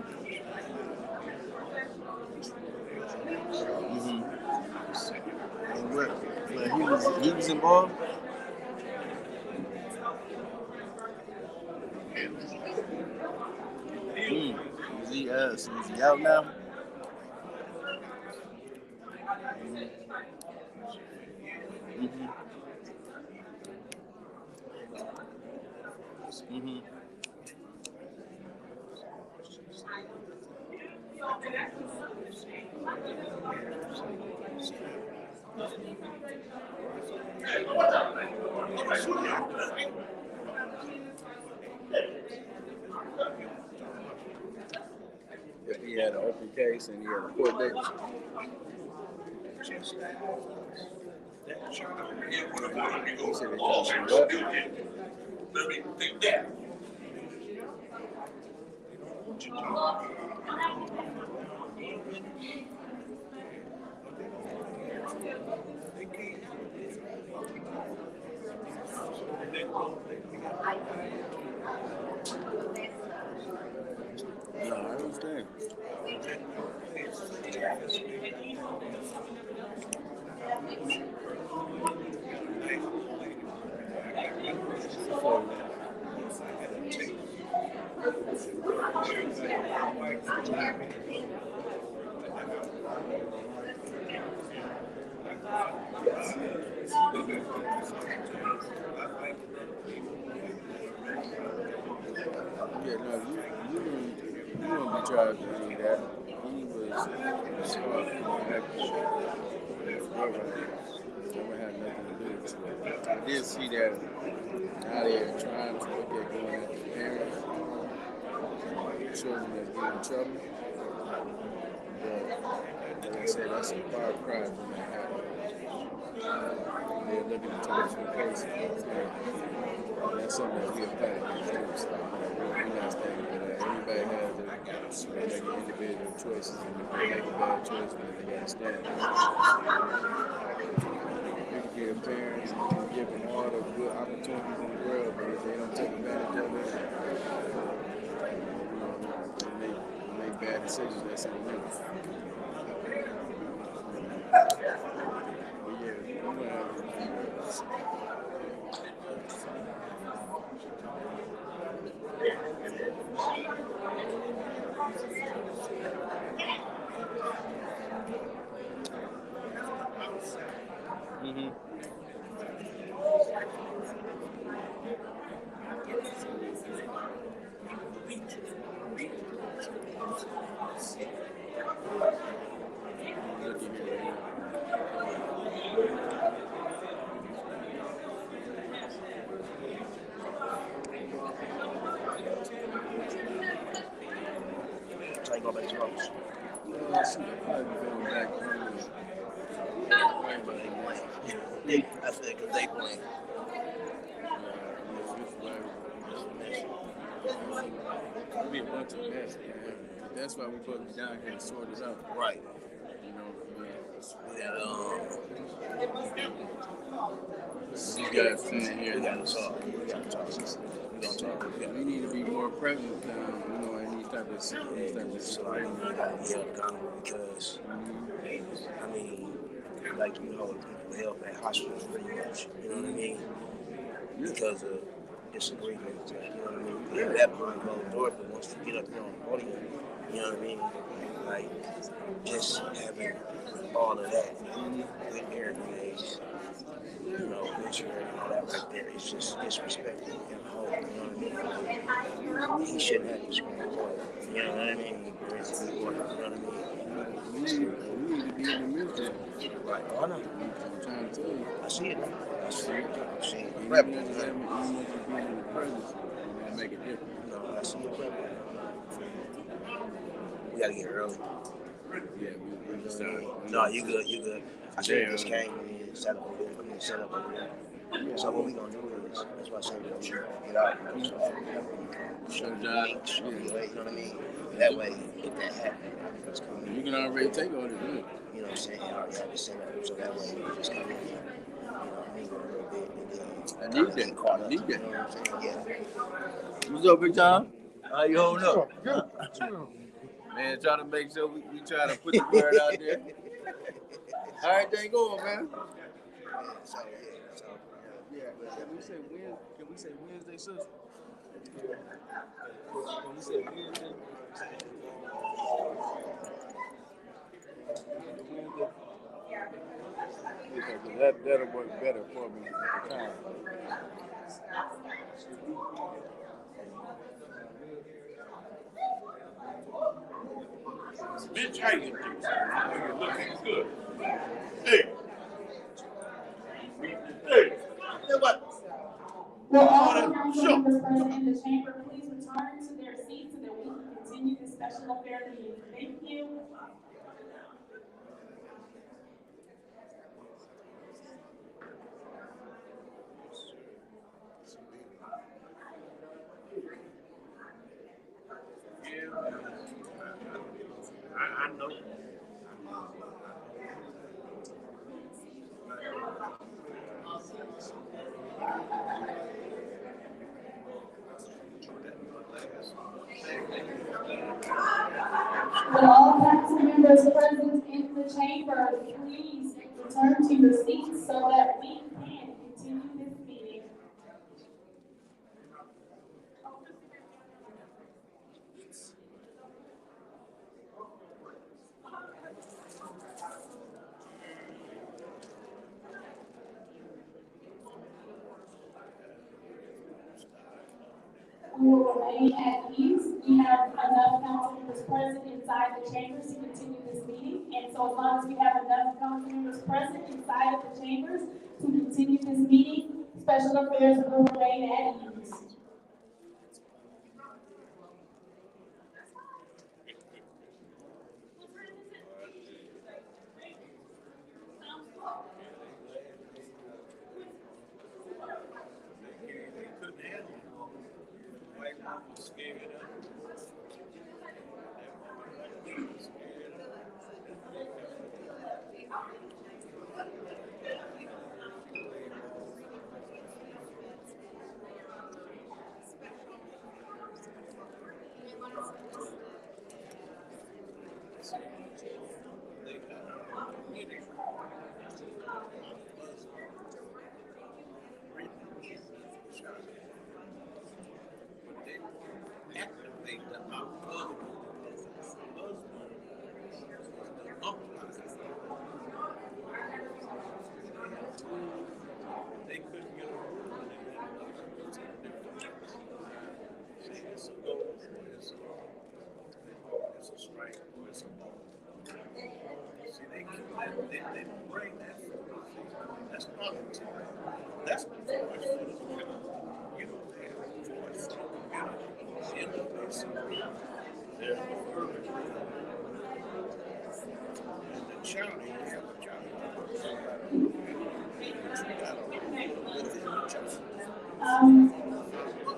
Speaker 10: And what? Like he was involved. So is he out now? Mm-hmm. Mm-hmm. He had an open case and he had a court date. He said it cost him what? No, I understand. Yeah, no, you wouldn't be charged with any of that. He was smart and happy. That would have nothing to do with it. I did see that how they're trying to look at going after parents, children that get in trouble. But like I said, that's a far cry from that happening. They're looking to try to do cases. That's something that we apply against too. We're not standing for that. Everybody has to make individual choices, and if they make a bad choice, then they got to stand. We can give parents and give them all the good opportunities in the world, but if they don't take advantage of it, and make bad decisions, that's on them. But yeah, we're gonna have to mm-hmm. Look at here.
Speaker 13: So I go back to Rose.
Speaker 10: I see the probably going back home.
Speaker 13: I feel because they playing.
Speaker 10: It'll be a bunch of mess, man. That's why we're supposed to be down here to sort it out.
Speaker 13: Right.
Speaker 10: You know,
Speaker 13: we
Speaker 10: got sitting here.
Speaker 13: We gotta talk. We gotta talk.
Speaker 10: We need to be more present, you know, in these type of situations.
Speaker 13: So I think we gotta be held accountable because, I mean, like you hold people help at hospitals pretty much. You know what I mean? Because of disagreements. You know what I mean? You have that behind closed doors, but once you get up here on the podium, you know what I mean? Like, just having all of that with everything, you know, picture and all that right there, it's just disrespectful and whole, you know what I mean? He shouldn't have this going on. You know what I mean? You know what I mean?
Speaker 10: We need to be in the midst.
Speaker 13: Right. Oh, I know.
Speaker 10: I'm trying to tell you.
Speaker 13: I see it. I see it. I see it.
Speaker 10: Even if you be in the presence, it'll make a difference.
Speaker 13: No, I see it. We gotta get early.
Speaker 10: Yeah,
Speaker 13: No, you good. I should have just came and set up over there. So what we gonna do is, that's why I say we're gonna get out, you know, so you know what I mean? That way, if that happens, it's coming.
Speaker 10: You can already take all the good.
Speaker 13: You know what I'm saying? I already have to set up, so that way we can just come in, you know, mingle a little bit, and then get caught up. You know what I'm saying? Yeah.
Speaker 10: What's up, Big John? How you holding up?
Speaker 7: Good.
Speaker 10: Man, try to make sure we try to put the word out there. How everything going, man?
Speaker 13: So,
Speaker 10: Yeah. Can we say Wednesday, sister? Can we say Wednesday? Yeah, that'll work better for me at the time.
Speaker 1: Bitch, how you doing? You're looking good. Hey. Hey. What?
Speaker 3: Will all the council members present in the chamber please return to their seats so that we can continue this special affair meeting? Thank you.
Speaker 1: I know.
Speaker 3: Will all council members present in the chamber please return to your seats so that we can continue this meeting? We will remain at ease. We have enough council members present inside the chambers to continue this meeting. And so as long as we have enough council members present inside of the chambers to continue this meeting, special affairs will remain at ease.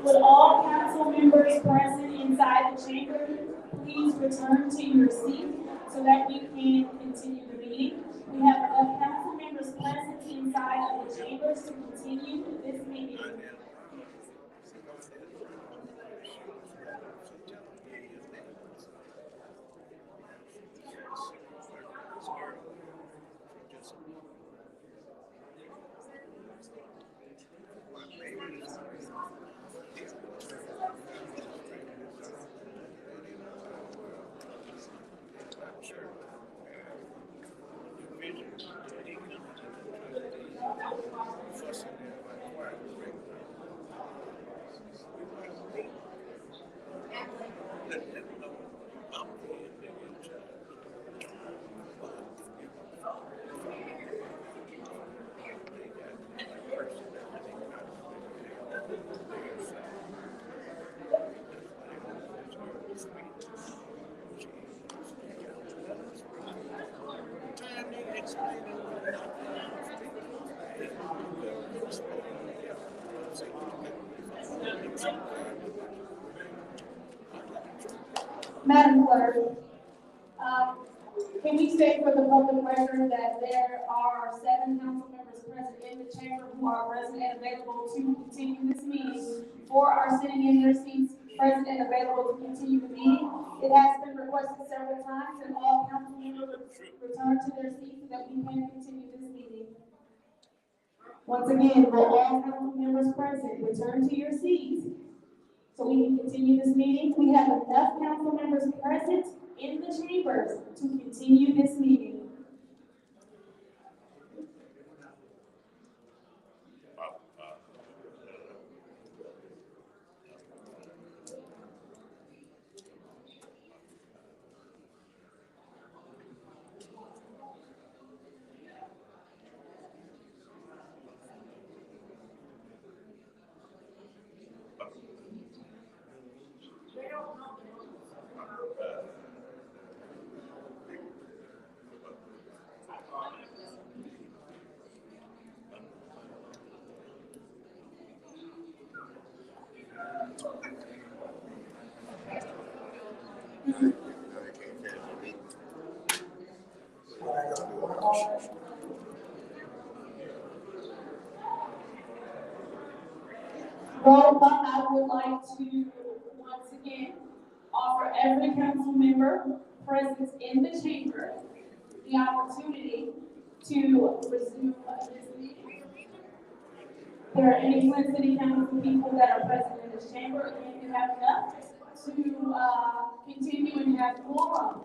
Speaker 3: Would all council members present inside the chamber please return to your seat so that we can continue the meeting? We have enough council members present inside of the chambers to continue this meeting. Madam Clerk, can we state for the public record that there are 7 council members present in the chamber who are present and available to continue this meeting? 4 are sitting in their seats, present and available to continue the meeting. It has been requested several times that all council members return to their seats so that we can continue this meeting. Once again, will all council members present return to your seats so we can continue this meeting? We have enough council members present in the chambers to continue this meeting. Well, but I would like to once again offer every council member present in the chamber the opportunity to resume this meeting. If there are any Flint City Council people that are present in this chamber, again, you have enough to continue and have quorum.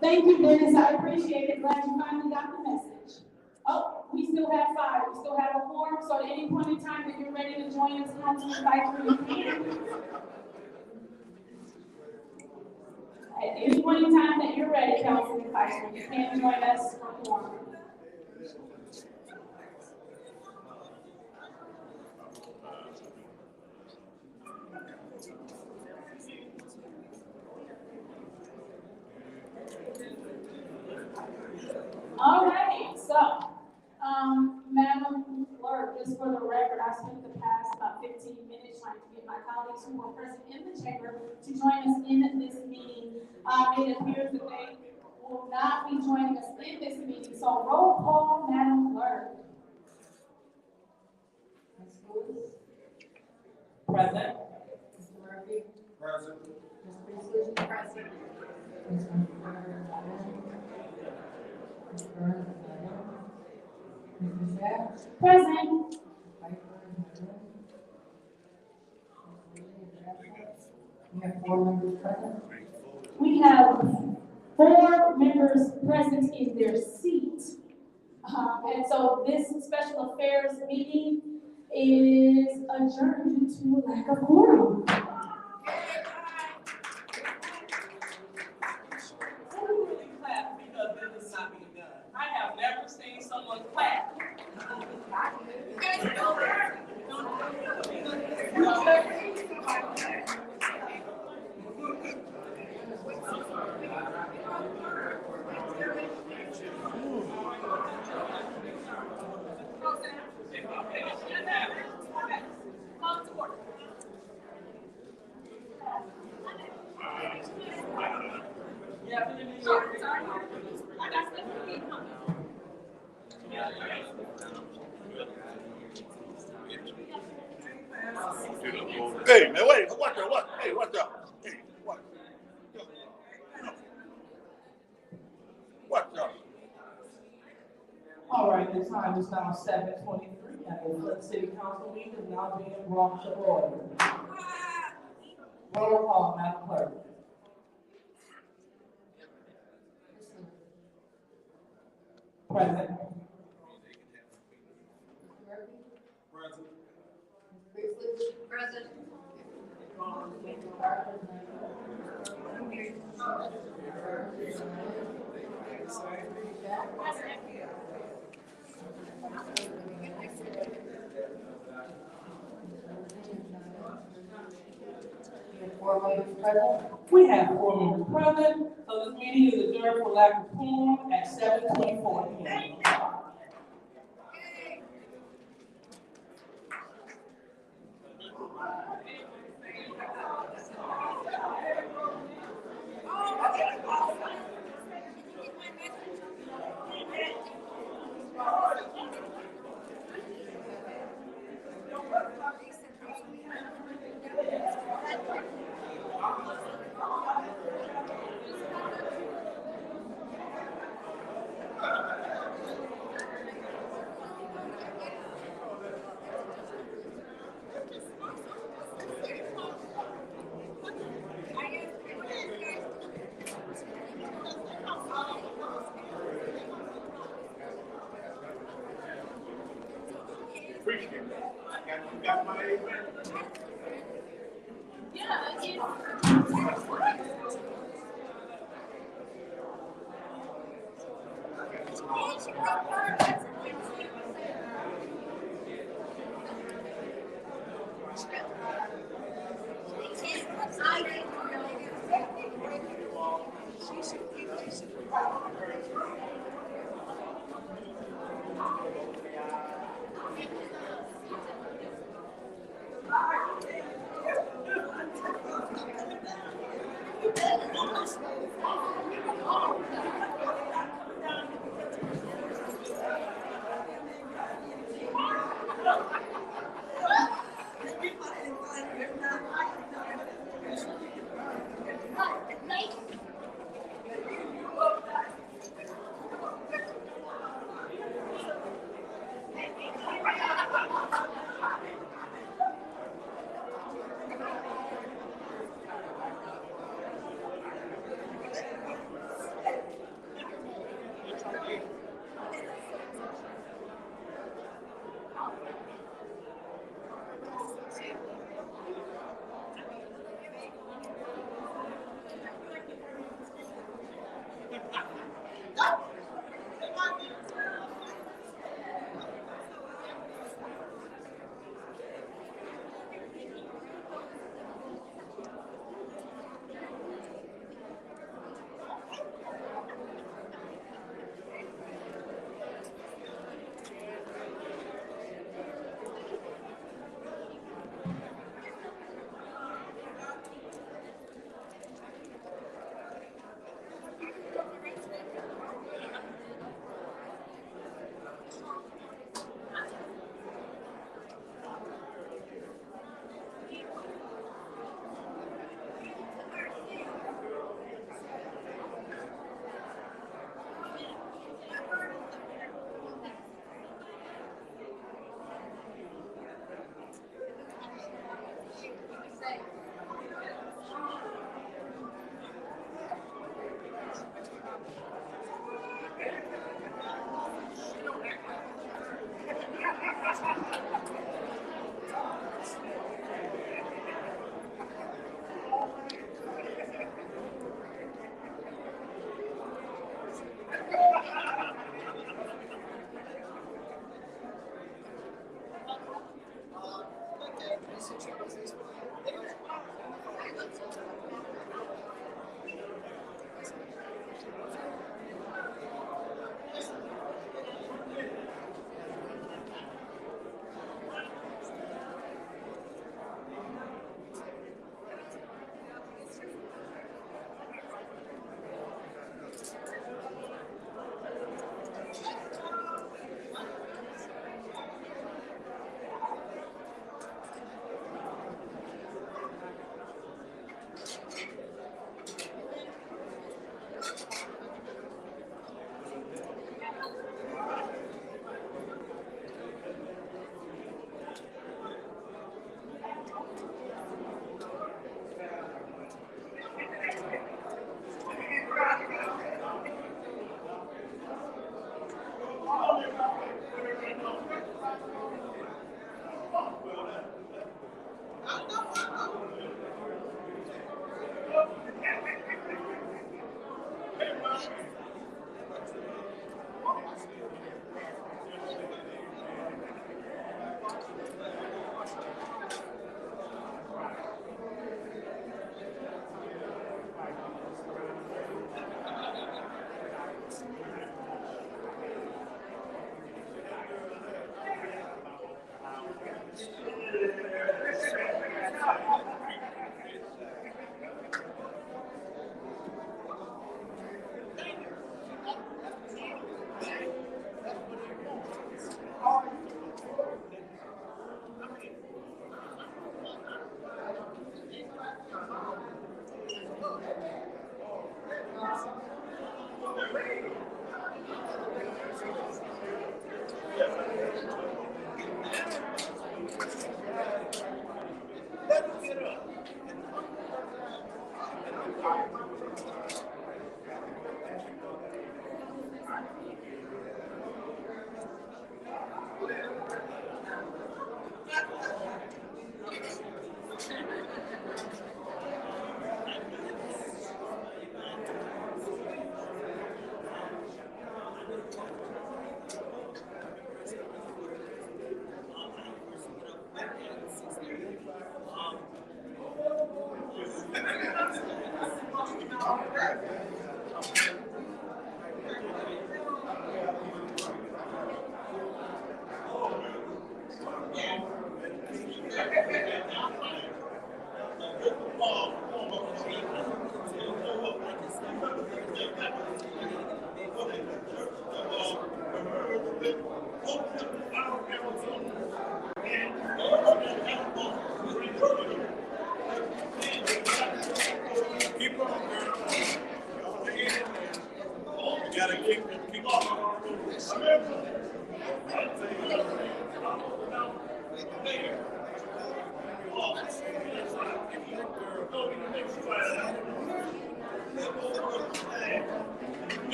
Speaker 3: Thank you, Dennis. I appreciate it. Glad you finally got the message. Oh, we still have 5. We still have a quorum, so at any point in time that you're ready to join us, Councilman Pfeiffer, you can. At any point in time that you're ready, Councilman Pfeiffer, you can join us for quorum. All right, so, Madam Clerk, just for the record, I spent the past about 15 minutes trying to get my colleagues who were present in the chamber to join us in this meeting. It appears that they will not be joining us in this meeting, so roll call, Madam Clerk.
Speaker 8: Present.
Speaker 5: Mr. Murphy?
Speaker 2: Present.
Speaker 5: Ms. Priestley? Present. Ms. Burns? Mr. Shaft?
Speaker 3: Present.
Speaker 5: We have 4 members present.
Speaker 3: We have 4 members present in their seat. And so this special affairs meeting is adjourned due to lack of quorum.
Speaker 8: Really clap because this is not being done. I have never seen someone clap.
Speaker 1: Hey, man, wait, watch out, what? Hey, watch out. Hey, watch. Watch out.
Speaker 8: All right, the time is now 7:23, and the Flint City Council meeting is now being brought to order. Roll call, Madam Clerk. Present.
Speaker 4: Present.
Speaker 8: members present? We have 4 members present, so this meeting is adjourned for lack of quorum at 7:24 p.m.
Speaker 1: Appreciate that. You got my amen.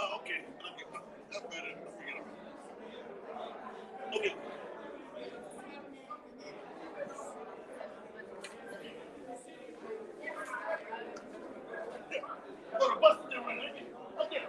Speaker 1: Oh, okay. That's better. Okay. Go to bus there, right? Okay.